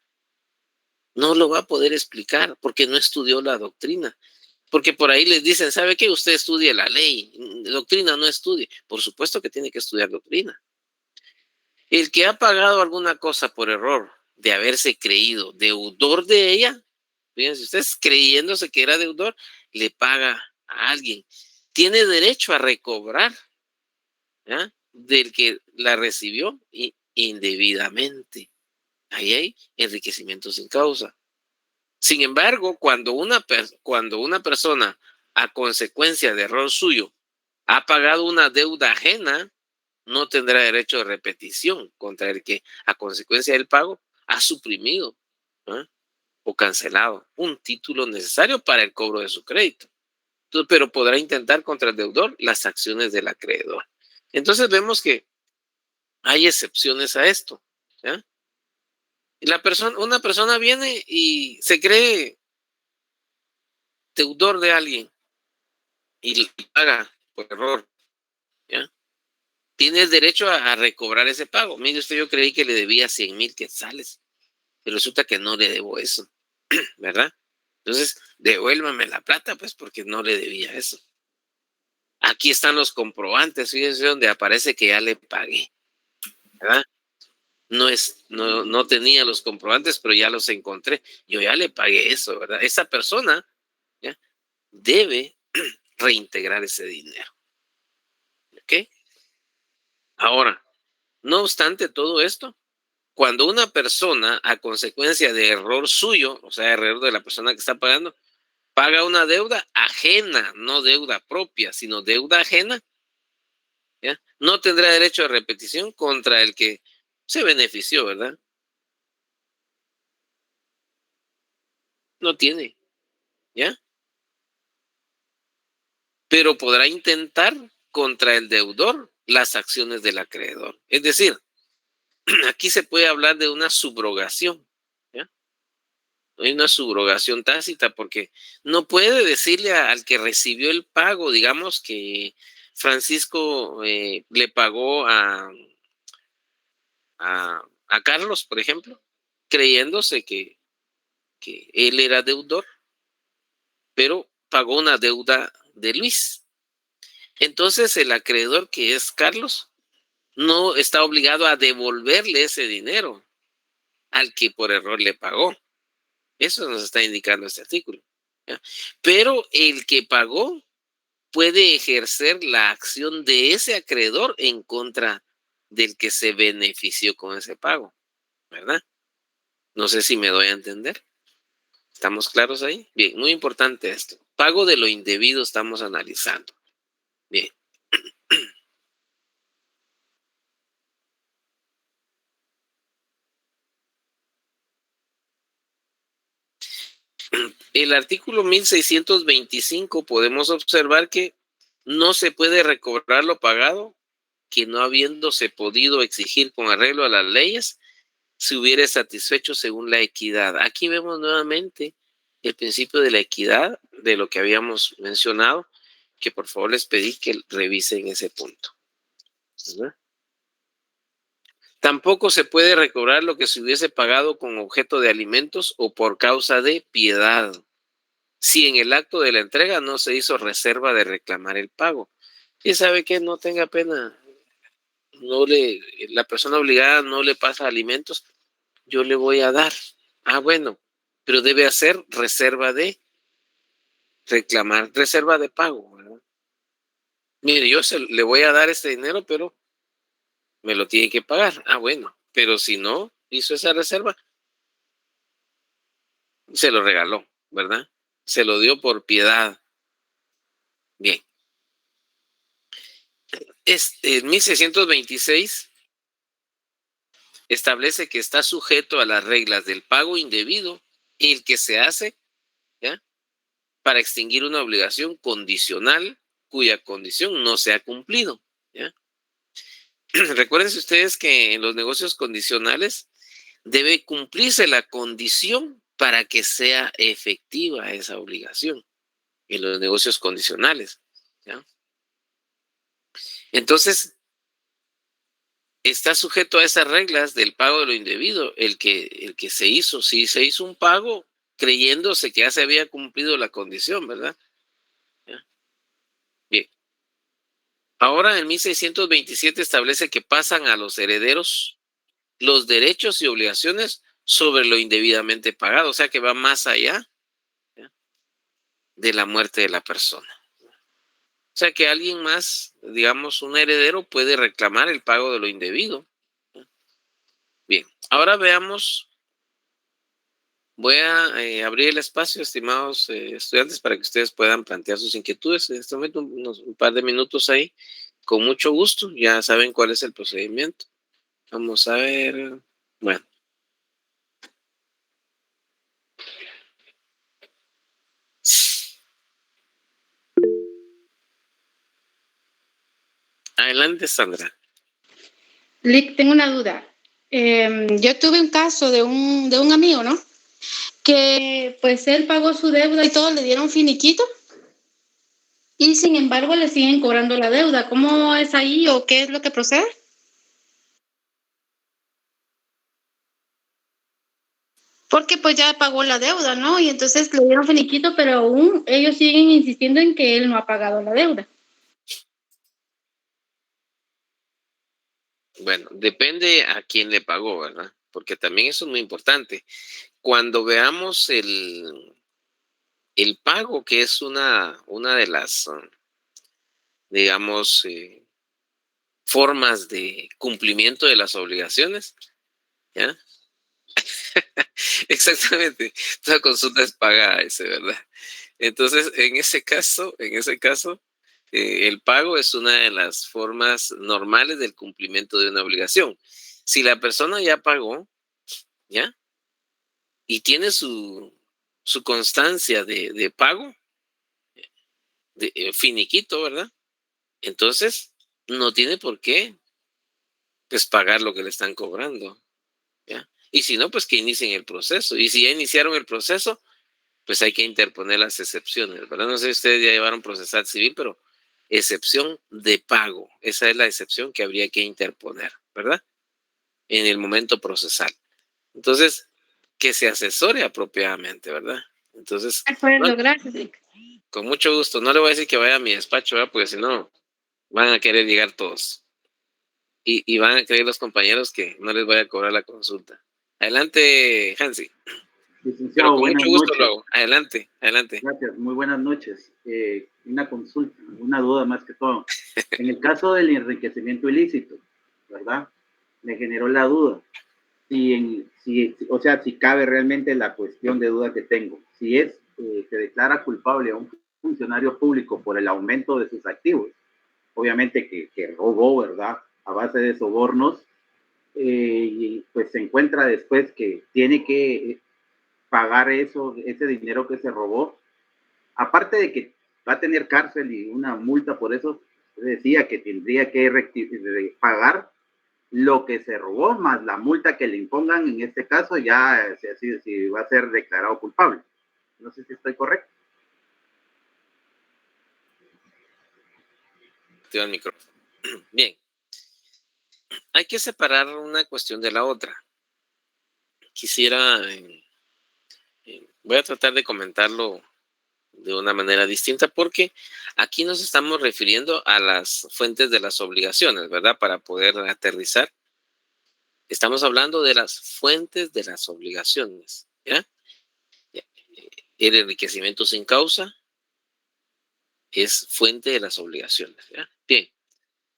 No lo va a poder explicar porque no estudió la doctrina. Porque por ahí les dicen, ¿sabe qué? Usted estudie la ley, doctrina no estudie. Por supuesto que tiene que estudiar doctrina. El que ha pagado alguna cosa por error de haberse creído deudor de ella, fíjense ustedes, creyéndose que era deudor, le paga a alguien. Tiene derecho a recobrar, ¿ya?, del que la recibió indebidamente. Ahí hay enriquecimiento sin causa. Sin embargo, cuando una persona, a consecuencia de error suyo, ha pagado una deuda ajena, no tendrá derecho de repetición contra el que, a consecuencia del pago, ha suprimido, ¿eh?, o cancelado un título necesario para el cobro de su crédito. Entonces, pero podrá intentar contra el deudor las acciones del acreedor. Entonces vemos que hay excepciones a esto, ¿ya? Una persona viene y se cree deudor de alguien y paga por error, ¿ya? Tiene derecho a recobrar ese pago. Mire usted, yo creí que le debía 100,000 quetzales, pero resulta que no le debo eso, ¿verdad? Entonces, devuélvame la plata, pues, porque no le debía eso. Aquí están los comprobantes, fíjense donde aparece que ya le pagué, ¿verdad? No tenía los comprobantes, pero ya los encontré. Yo ya le pagué eso, ¿verdad? Esa persona, ¿ya?, debe reintegrar ese dinero. ¿Ok? Ahora, no obstante todo esto, cuando una persona, a consecuencia de error suyo, o sea, error de la persona que está pagando, paga una deuda ajena, no deuda propia, sino deuda ajena, ¿ya?, no tendrá derecho a repetición contra el que se benefició, ¿verdad? No tiene, ¿ya? Pero podrá intentar contra el deudor las acciones del acreedor. Es decir, aquí se puede hablar de una subrogación, ¿ya? Hay una subrogación tácita porque no puede decirle al que recibió el pago, digamos que Francisco le pagó a Carlos, por ejemplo, creyéndose que él era deudor, pero pagó una deuda de Luis. Entonces el acreedor, que es Carlos, no está obligado a devolverle ese dinero al que por error le pagó. Eso nos está indicando este artículo, ¿ya? Pero el que pagó puede ejercer la acción de ese acreedor en contra del que se benefició con ese pago, ¿verdad? No sé si me doy a entender. ¿Estamos claros ahí? Bien, muy importante esto. Pago de lo indebido estamos analizando. Bien. El artículo 1625 podemos observar que no se puede recobrar lo pagado que no habiéndose podido exigir con arreglo a las leyes, se hubiera satisfecho según la equidad. Aquí vemos nuevamente el principio de la equidad, de lo que habíamos mencionado, que por favor les pedí que revisen ese punto, ¿verdad? Tampoco se puede recobrar lo que se hubiese pagado con objeto de alimentos o por causa de piedad, si en el acto de la entrega no se hizo reserva de reclamar el pago. Y sabe que no tenga pena, la persona obligada no le pasa alimentos, yo le voy a dar. Ah, bueno, pero debe hacer reserva de reclamar, reserva de pago, ¿verdad? Mire, le voy a dar este dinero, pero me lo tiene que pagar. Ah, bueno, pero si no hizo esa reserva, se lo regaló, ¿verdad? Se lo dio por piedad. Bien. En 1626 establece que está sujeto a las reglas del pago indebido el que se hace, ¿ya?, para extinguir una obligación condicional cuya condición no se ha cumplido, ¿ya? Recuérdense ustedes que en los negocios condicionales debe cumplirse la condición para que sea efectiva esa obligación en los negocios condicionales, ¿ya? Entonces, está sujeto a esas reglas del pago de lo indebido, el que se hizo. Si se hizo un pago creyéndose que ya se había cumplido la condición, ¿verdad? ¿Ya? Bien. Ahora en 1627 establece que pasan a los herederos los derechos y obligaciones sobre lo indebidamente pagado, o sea que va más allá, ¿ya?, de la muerte de la persona. O sea que alguien más, digamos un heredero, puede reclamar el pago de lo indebido. Bien, ahora veamos, voy a abrir el espacio, estimados estudiantes, para que ustedes puedan plantear sus inquietudes. En este momento, un par de minutos ahí, con mucho gusto, ya saben cuál es el procedimiento. Vamos a ver, bueno. Adelante, Sandra. Lick, tengo una duda. Yo tuve un caso de un amigo, ¿no? Que pues él pagó su deuda y todo, le dieron finiquito y sin embargo le siguen cobrando la deuda. ¿Cómo es ahí o qué es lo que procede? Porque pues ya pagó la deuda, ¿no? Y entonces le dieron finiquito, pero aún ellos siguen insistiendo en que él no ha pagado la deuda. Bueno, depende a quién le pagó, ¿verdad? Porque también eso es muy importante. Cuando veamos el pago, que es una de las, digamos, formas de cumplimiento de las obligaciones, ¿ya? Exactamente, toda consulta es pagada, ¿verdad? Entonces, en ese caso, el pago es una de las formas normales del cumplimiento de una obligación. Si la persona ya pagó, ¿ya?, y tiene su constancia de pago, de finiquito, ¿verdad? Entonces, no tiene por qué, pues, pagar lo que le están cobrando, ¿ya? Y si no, pues que inicien el proceso. Y si ya iniciaron el proceso, pues hay que interponer las excepciones, ¿verdad? No sé si ustedes ya llevaron procesal civil, pero excepción de pago. Esa es la excepción que habría que interponer, ¿verdad?, en el momento procesal. Entonces, que se asesore apropiadamente, ¿verdad? Entonces, De acuerdo, bueno, gracias, Lick. con mucho gusto. No le voy a decir que vaya a mi despacho, ¿verdad?, porque si no, van a querer llegar todos. Y van a creer los compañeros que no les voy a cobrar la consulta. Adelante, Hansi. Licenciado, Pero con buenas mucho gusto noches. lo hago. Adelante, adelante. Gracias, muy buenas noches. Una consulta, una duda más que todo. En el caso del enriquecimiento ilícito, ¿verdad? Me generó la duda. Si cabe realmente la cuestión de duda que tengo. Si se declara culpable a un funcionario público por el aumento de sus activos, obviamente que robó, ¿verdad?, a base de sobornos, y pues se encuentra después que tiene que pagar ese dinero que se robó, aparte de que va a tener cárcel y una multa por eso. Decía que tendría que pagar lo que se robó más la multa que le impongan, en este caso ya si va a ser declarado culpable. No sé si estoy correcto. El micrófono. Bien, hay que separar una cuestión de la otra. Quisiera, voy a tratar de comentarlo de una manera distinta, porque aquí nos estamos refiriendo a las fuentes de las obligaciones, ¿verdad? Para poder aterrizar. Estamos hablando de las fuentes de las obligaciones, ¿ya? El enriquecimiento sin causa es fuente de las obligaciones, ¿ya? Bien.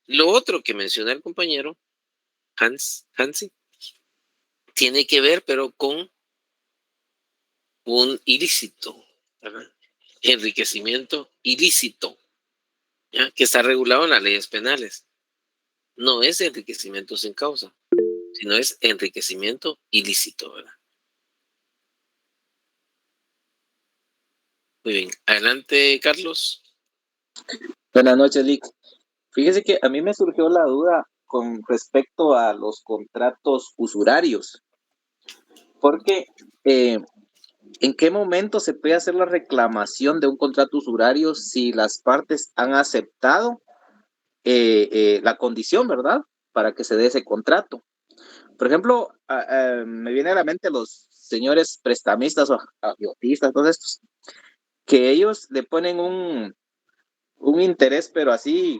Lo otro que menciona el compañero Hansi tiene que ver, pero con un ilícito, ¿verdad? Enriquecimiento ilícito, ¿ya? Que está regulado en las leyes penales. No es enriquecimiento sin causa, sino es enriquecimiento ilícito, ¿verdad? Muy bien. Adelante, Carlos. Buenas noches, Lick. Fíjese que a mí me surgió la duda con respecto a los contratos usurarios, porque ¿en qué momento se puede hacer la reclamación de un contrato usurario si las partes han aceptado la condición, ¿verdad? Para que se dé ese contrato. Por ejemplo, me viene a la mente los señores prestamistas o agiotistas, todos estos, que ellos le ponen un interés, pero así,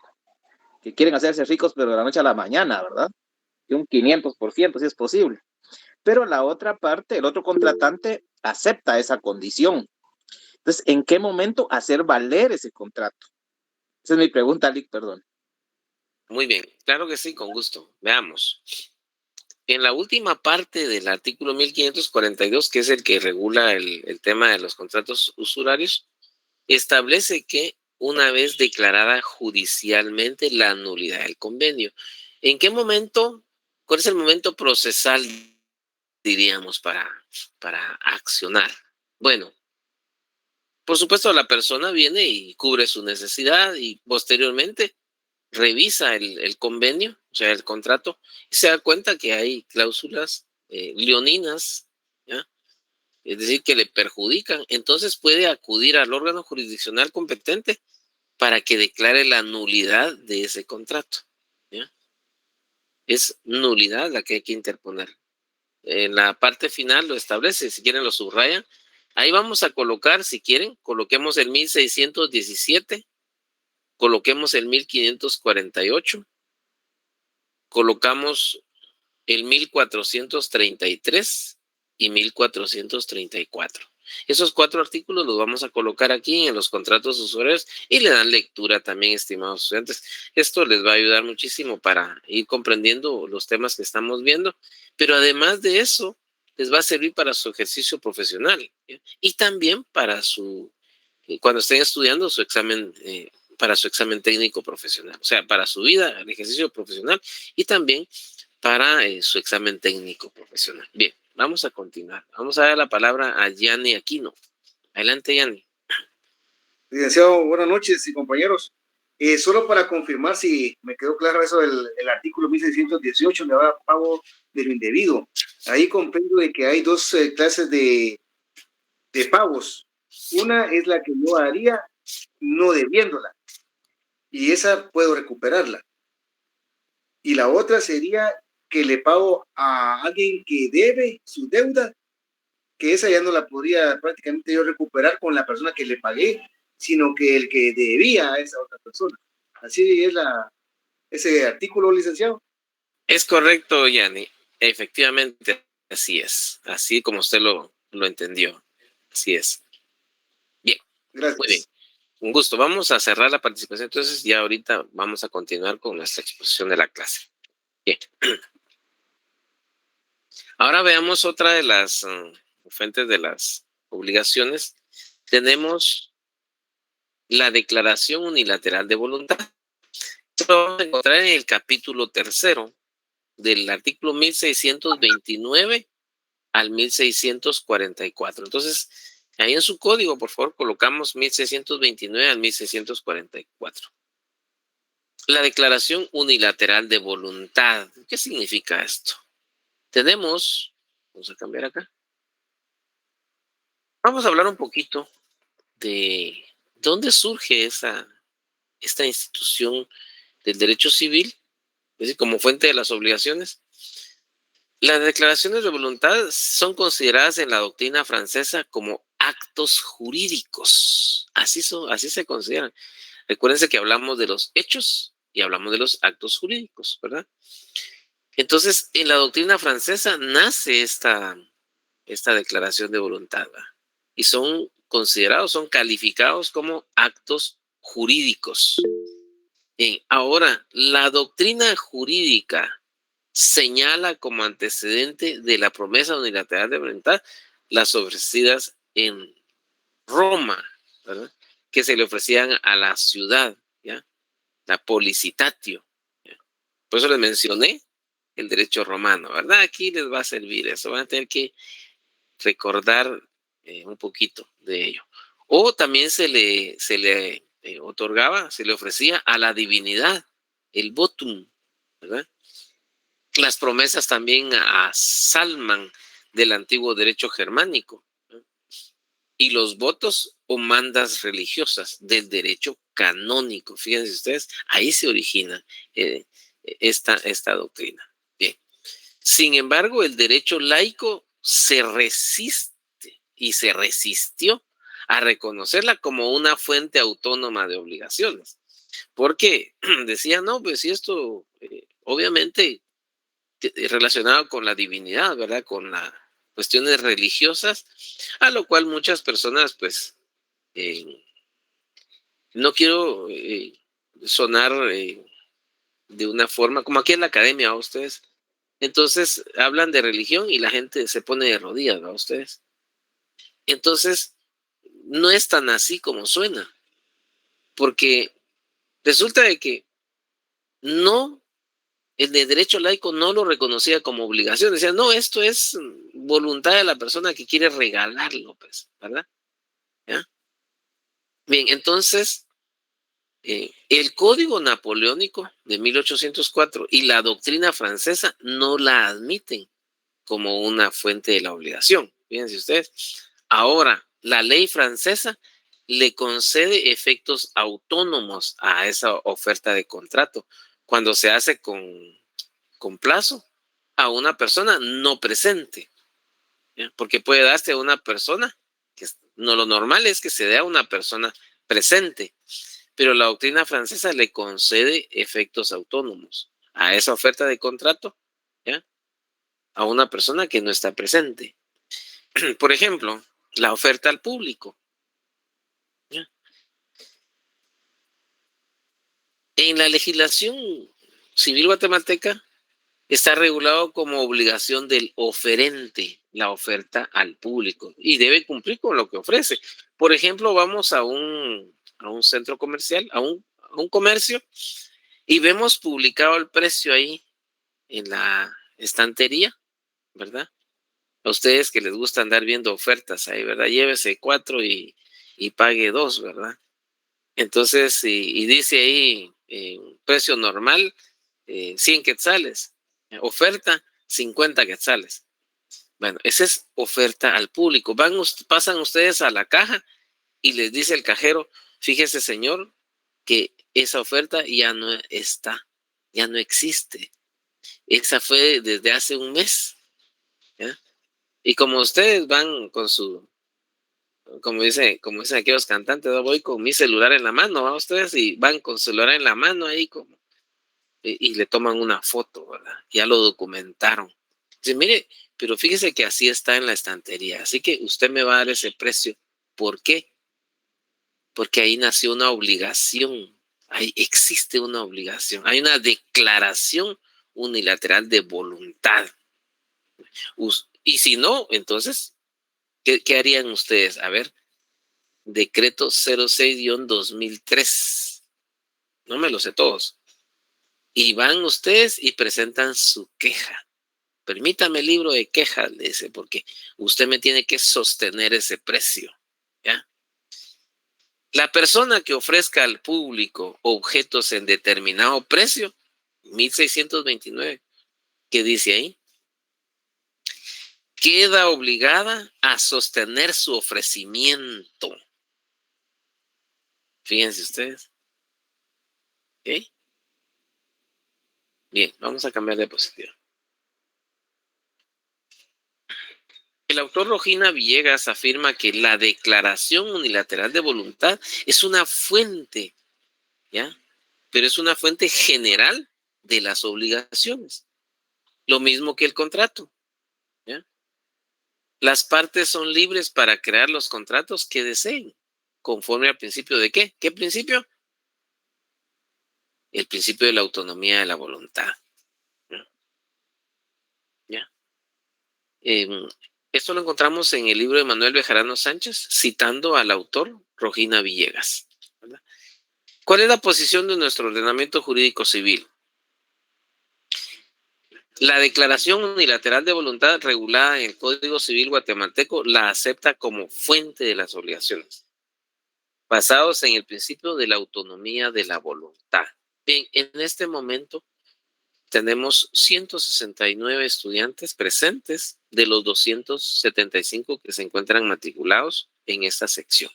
que quieren hacerse ricos, pero de la noche a la mañana, ¿verdad? De un 500%, si es posible. Pero la otra parte, el otro contratante, acepta esa condición. Entonces, ¿en qué momento hacer valer ese contrato? Esa es mi pregunta, Lick, perdón. Muy bien, claro que sí, con gusto. Veamos. En la última parte del artículo 1542, que es el que regula el tema de los contratos usurarios, establece que una vez declarada judicialmente la nulidad del convenio, ¿en qué momento? ¿Cuál es el momento procesal, diríamos, para accionar? Bueno, por supuesto, la persona viene y cubre su necesidad y posteriormente revisa el convenio, o sea, el contrato, y se da cuenta que hay cláusulas leoninas, ¿ya? Es decir, que le perjudican. Entonces puede acudir al órgano jurisdiccional competente para que declare la nulidad de ese contrato, ¿ya? Es nulidad la que hay que interponer. En la parte final lo establece, si quieren lo subrayan. Ahí vamos a colocar, si quieren, coloquemos el 1617, coloquemos el 1548, colocamos el 1433 y 1434. Esos 4 artículos los vamos a colocar aquí en los contratos usurarios y le dan lectura también, estimados estudiantes. Esto les va a ayudar muchísimo para ir comprendiendo los temas que estamos viendo, pero además de eso, les va a servir para su ejercicio profesional, ¿ya? Y también para cuando estén estudiando su examen, para su examen técnico profesional, o sea, para su vida, el ejercicio profesional y también para su examen técnico profesional. Bien, vamos a continuar. Vamos a dar la palabra a Yanni Aquino. Adelante, Yanni. Licenciado, buenas noches y compañeros. Solo para confirmar si me quedó claro eso del artículo 1618, me va pago de lo indebido. Ahí comprendo de que hay 2 clases de pagos. Una es la que yo haría no debiéndola, y esa puedo recuperarla. Y la otra sería que le pago a alguien que debe su deuda, que esa ya no la podría prácticamente yo recuperar con la persona que le pagué, sino que el que debía a esa otra persona. Así es ese artículo, licenciado. Es correcto, Yanni. Efectivamente, así es. Así como usted lo entendió. Así es. Bien. Gracias. Muy bien. Un gusto. Vamos a cerrar la participación. Entonces, ya ahorita vamos a continuar con nuestra exposición de la clase. Bien. Ahora veamos otra de las fuentes de las obligaciones. Tenemos la declaración unilateral de voluntad. Esto lo vamos a encontrar en el capítulo 3 del artículo 1629 al 1644. Entonces, Ahí en su código, por favor, colocamos 1629 al 1644. La declaración unilateral de voluntad. ¿Qué significa esto? Tenemos, vamos a cambiar acá. Vamos a hablar un poquito de dónde surge esta institución del derecho civil, es decir, como fuente de las obligaciones. Las declaraciones de voluntad son consideradas en la doctrina francesa como actos jurídicos. Así se consideran. Recuérdense que hablamos de los hechos y hablamos de los actos jurídicos, ¿verdad? Entonces, en la doctrina francesa nace esta declaración de voluntad, ¿verdad? Y son considerados, son calificados como actos jurídicos. Bien, ahora, la doctrina jurídica señala como antecedente de la promesa unilateral de voluntad las ofrecidas en Roma, ¿verdad? Que se le ofrecían a la ciudad, ¿ya? La policitatio, ¿ya? Por eso les mencioné el derecho romano, ¿verdad? Aquí les va a servir eso, van a tener que recordar un poquito de ello. O también se le otorgaba, se le ofrecía a la divinidad, el votum, ¿verdad? Las promesas también a Salman del antiguo derecho germánico, ¿no? Y los votos o mandas religiosas del derecho canónico. Fíjense ustedes, ahí se origina esta doctrina. Bien. Sin embargo, el derecho laico se resiste y se resistió a reconocerla como una fuente autónoma de obligaciones. Porque decía, no, pues si esto obviamente relacionado con la divinidad, ¿verdad? Con las cuestiones religiosas, a lo cual muchas personas, pues, no quiero sonar de una forma, como aquí en la academia, ¿va? Ustedes, entonces, hablan de religión y la gente se pone de rodillas, ¿va? Ustedes. Entonces, no es tan así como suena, porque resulta de que no, el de derecho laico no lo reconocía como obligación. Decía, no, esto es voluntad de la persona que quiere regalarlo, pues, ¿verdad? ¿Ya? Bien, entonces, el Código Napoleónico de 1804 y la doctrina francesa no la admiten como una fuente de la obligación. Fíjense ustedes. Ahora, la ley francesa le concede efectos autónomos a esa oferta de contrato cuando se hace con plazo a una persona no presente, ¿ya? Porque puede darse a una persona, que no, lo normal es que se dé a una persona presente, pero la doctrina francesa le concede efectos autónomos a esa oferta de contrato, ¿ya? A una persona que no está presente. Por ejemplo, la oferta al público, ¿ya? En la legislación civil guatemalteca está regulado como obligación del oferente la oferta al público y debe cumplir con lo que ofrece. Por ejemplo, vamos a un centro comercial, a un comercio, y vemos publicado el precio ahí en la estantería, ¿verdad? A ustedes que les gusta andar viendo ofertas ahí, ¿verdad? Llévese 4 y pague 2, ¿verdad? Entonces, y dice ahí, precio normal, 100 quetzales. Oferta, 50 quetzales. Bueno, esa es oferta al público. Pasan ustedes a la caja y les dice el cajero, fíjese señor, que esa oferta ya no está, ya no existe. Esa fue desde hace un mes, ¿ya? Y como ustedes van con su, como dicen aquellos cantantes, ¿no? Voy con mi celular en la mano, ¿va? Ustedes y van con celular en la mano ahí como, y le toman una foto, ¿verdad? Ya lo documentaron. Dice, mire, pero fíjese que así está en la estantería, así que usted me va a dar ese precio. ¿Por qué? Porque ahí nació una obligación, ahí existe una obligación, hay una declaración unilateral de voluntad. Y si no, entonces, ¿qué harían ustedes? A ver, decreto 06-2003, no me lo sé todos. Y van ustedes y presentan su queja. Permítame el libro de quejas, le dice, porque usted me tiene que sostener ese precio. ¿ya? La persona que ofrezca al público objetos en determinado precio, 1629, ¿qué dice ahí? Queda obligada a sostener su ofrecimiento. Fíjense ustedes. ¿Ok? Bien, vamos a cambiar de diapositiva. El autor Rojina Villegas afirma que la declaración unilateral de voluntad es una fuente, ¿ya? Pero es una fuente general de las obligaciones. Lo mismo que el contrato, ¿ya? Las partes son libres para crear los contratos que deseen, conforme al principio de ¿qué? ¿Qué principio? El principio de la autonomía de la voluntad. ¿Ya? Esto lo encontramos en el libro de Manuel Bejarano Sánchez, citando al autor Rojina Villegas, ¿verdad? ¿Cuál es la posición de nuestro ordenamiento jurídico civil? La declaración unilateral de voluntad regulada en el Código Civil guatemalteco la acepta como fuente de las obligaciones, basados en el principio de la autonomía de la voluntad. Bien, en este momento tenemos 169 estudiantes presentes de los 275 que se encuentran matriculados en esta sección.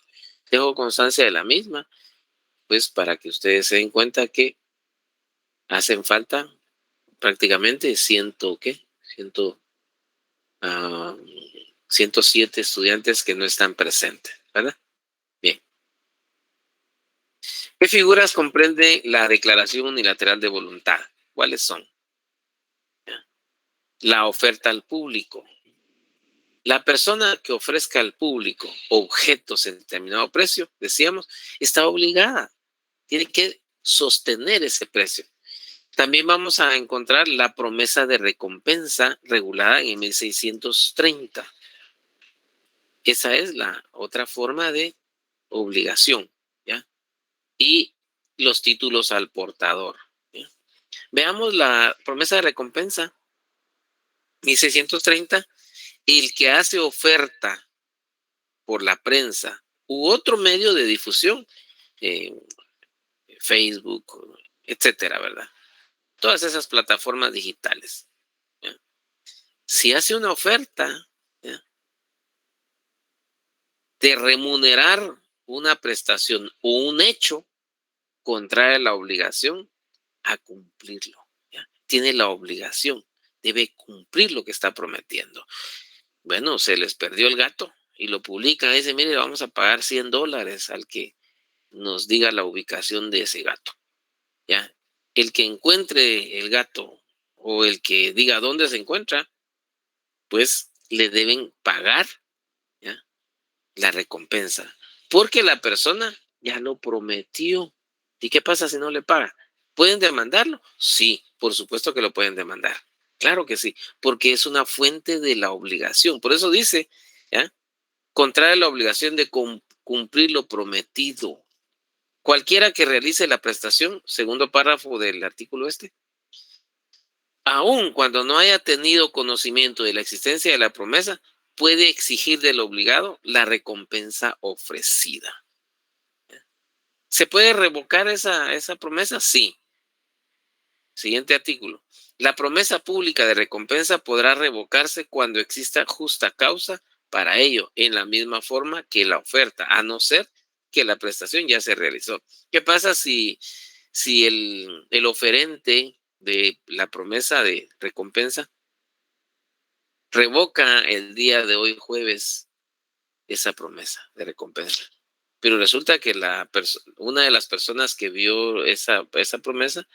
Dejo constancia de la misma, pues para que ustedes se den cuenta que hacen falta prácticamente 107 estudiantes que no están presentes, ¿verdad? Bien. ¿Qué figuras comprende la declaración unilateral de voluntad? ¿Cuáles son? La oferta al público. La persona que ofrezca al público objetos en determinado precio, decíamos, está obligada, tiene que sostener ese precio. También vamos a encontrar la promesa de recompensa regulada en 1630. Esa es la otra forma de obligación, ¿ya? Y los títulos al portador, ¿ya? Veamos la promesa de recompensa. 1630, el que hace oferta por la prensa u otro medio de difusión, Facebook, etcétera, ¿verdad? Todas esas plataformas digitales, ¿ya? Si hace una oferta, ¿ya?, de remunerar una prestación o un hecho, contrae la obligación a cumplirlo, ¿ya? Tiene la obligación, debe cumplir lo que está prometiendo. Bueno, se les perdió el gato y lo publican, dice, mire, vamos a pagar $100 al que nos diga la ubicación de ese gato, ¿ya? El que encuentre el gato o el que diga dónde se encuentra, pues le deben pagar, ¿ya?, la recompensa, porque la persona ya lo prometió. ¿Y qué pasa si no le paga? ¿Pueden demandarlo? Sí, por supuesto que lo pueden demandar. Claro que sí, porque es una fuente de la obligación. Por eso dice, ¿ya?, contrae la obligación de cumplir lo prometido. Cualquiera que realice la prestación, segundo párrafo del artículo aun cuando no haya tenido conocimiento de la existencia de la promesa, puede exigir del obligado la recompensa ofrecida. ¿Se puede revocar esa promesa? Sí. Siguiente artículo. La promesa pública de recompensa podrá revocarse cuando exista justa causa para ello, en la misma forma que la oferta, a no ser que la prestación ya se realizó. ¿Qué pasa si el oferente de la promesa de recompensa revoca el día de hoy, jueves, esa promesa de recompensa? Pero resulta que una de las personas que vio esa promesa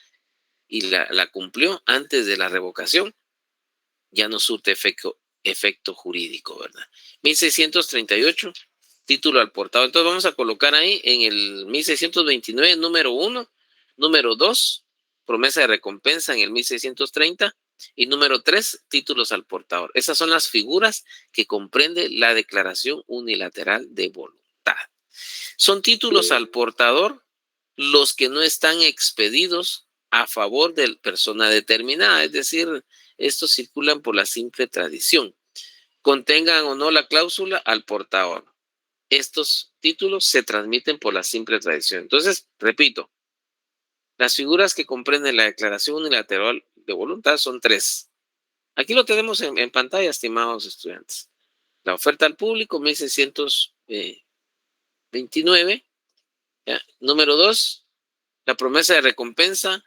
y la cumplió antes de la revocación, ya no surte efecto jurídico, ¿verdad? 1638, título al portador. Entonces vamos a colocar ahí en el 1629, número 1, número 2, promesa de recompensa en el 1630, y número 3, títulos al portador. Esas son las figuras que comprende la declaración unilateral de voluntad. Son títulos al portador los que no están expedidos a favor de persona determinada, es decir, estos circulan por la simple tradición, contengan o no la cláusula al portador. estos títulos se transmiten por la simple tradición. Entonces, repito, las figuras que comprenden la declaración unilateral de voluntad son 3. Aquí lo tenemos en pantalla, estimados estudiantes. La oferta al público, 1629. ¿Ya? Número 2, la promesa de recompensa.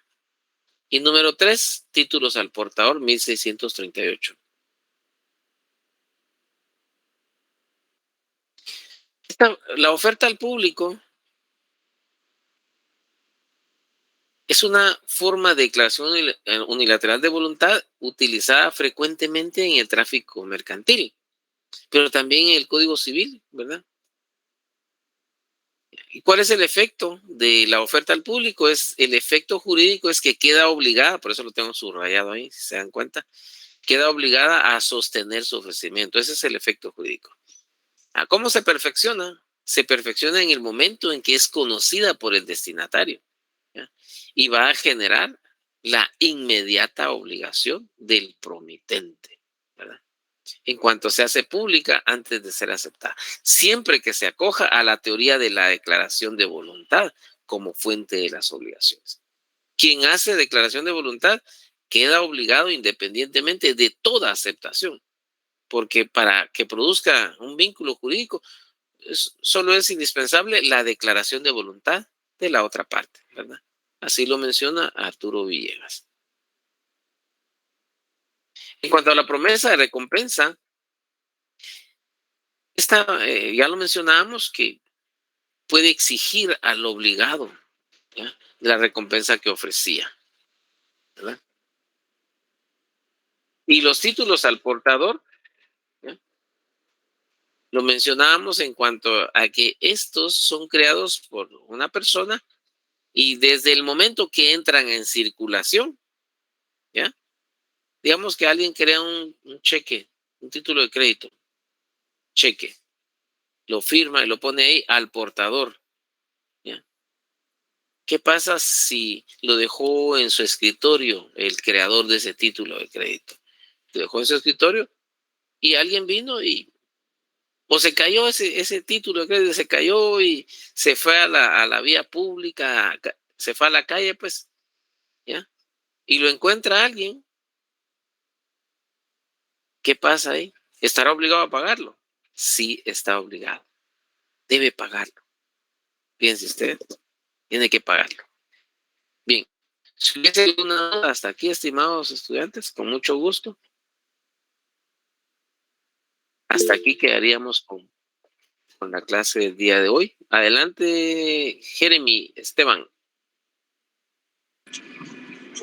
Y número 3, títulos al portador, 1638. La oferta al público es una forma de declaración unilateral de voluntad utilizada frecuentemente en el tráfico mercantil, pero también en el Código Civil, ¿verdad? ¿Y cuál es el efecto de la oferta al público? El efecto jurídico es que queda obligada, por eso lo tengo subrayado ahí, si se dan cuenta, queda obligada a sostener su ofrecimiento. Ese es el efecto jurídico. ¿Cómo se perfecciona? Se perfecciona en el momento en que es conocida por el destinatario, ¿ya? Y va a generar la inmediata obligación del promitente, ¿verdad? En cuanto se hace pública antes de ser aceptada, siempre que se acoja a la teoría de la declaración de voluntad como fuente de las obligaciones. Quien hace declaración de voluntad queda obligado independientemente de toda aceptación, porque para que produzca un vínculo jurídico solo es indispensable la declaración de voluntad de la otra parte, ¿verdad? Así lo menciona Arturo Villegas. En cuanto a la promesa de recompensa, esta ya lo mencionábamos, que puede exigir al obligado, ¿ya?, la recompensa que ofrecía, ¿verdad? Y los títulos al portador, ¿ya?, lo mencionábamos en cuanto a que estos son creados por una persona y desde el momento que entran en circulación, ¿ya? Digamos que alguien crea un cheque, un título de crédito, cheque, lo firma y lo pone ahí al portador, ¿ya? ¿Qué pasa si lo dejó en su escritorio el creador de ese título de crédito? Lo dejó en su escritorio y alguien vino y o se cayó ese título de crédito, se cayó y se fue a la vía pública, se fue a la calle, pues, ¿ya? Y lo encuentra alguien. ¿Qué pasa ahí? ¿Estará obligado a pagarlo? Sí, está obligado. Debe pagarlo. Fíjense usted, tiene que pagarlo. Bien, si hubiese alguna duda hasta aquí, estimados estudiantes, con mucho gusto. Hasta aquí quedaríamos con la clase del día de hoy. Adelante, Jeremy, Esteban.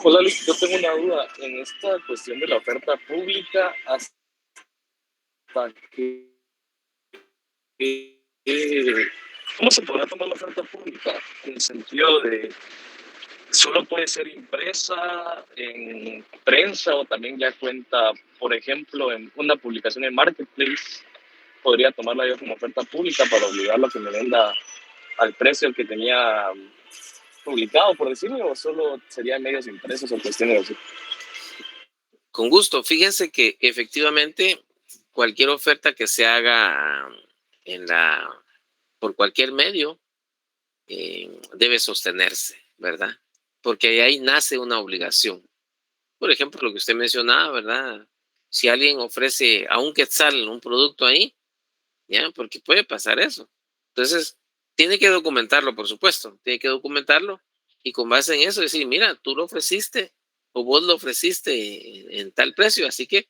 Hola Luis, yo tengo una duda en esta cuestión de la oferta pública. ¿Hasta que cómo se podrá tomar la oferta pública? En el sentido de, ¿solo puede ser impresa en prensa o también ya cuenta, por ejemplo, en una publicación en Marketplace? ¿Podría tomarla yo como oferta pública para obligarlo a que me venda al precio que tenía publicado, por decirlo, o solo serían medios impresos o cuestiones así? Con gusto. Fíjense que efectivamente cualquier oferta que se haga por cualquier medio debe sostenerse, ¿verdad? Porque ahí nace una obligación. Por ejemplo, lo que usted mencionaba, ¿verdad? Si alguien ofrece a un quetzal un producto ahí, ¿ya? Porque puede pasar eso. Entonces, tiene que documentarlo, por supuesto. Tiene que documentarlo y con base en eso decir, mira, tú lo ofreciste o vos lo ofreciste en tal precio, así que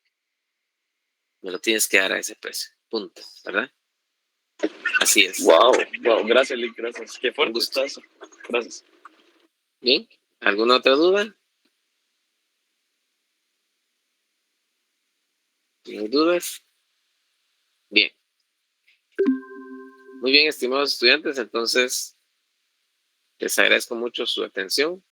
me lo tienes que dar a ese precio. Punto, ¿verdad? Así es. Wow, gracias, Lick, gracias. Qué fuerte está eso. Gracias. Bien, ¿alguna otra duda? ¿Tienes dudas? Bien. Muy bien, estimados estudiantes, entonces les agradezco mucho su atención.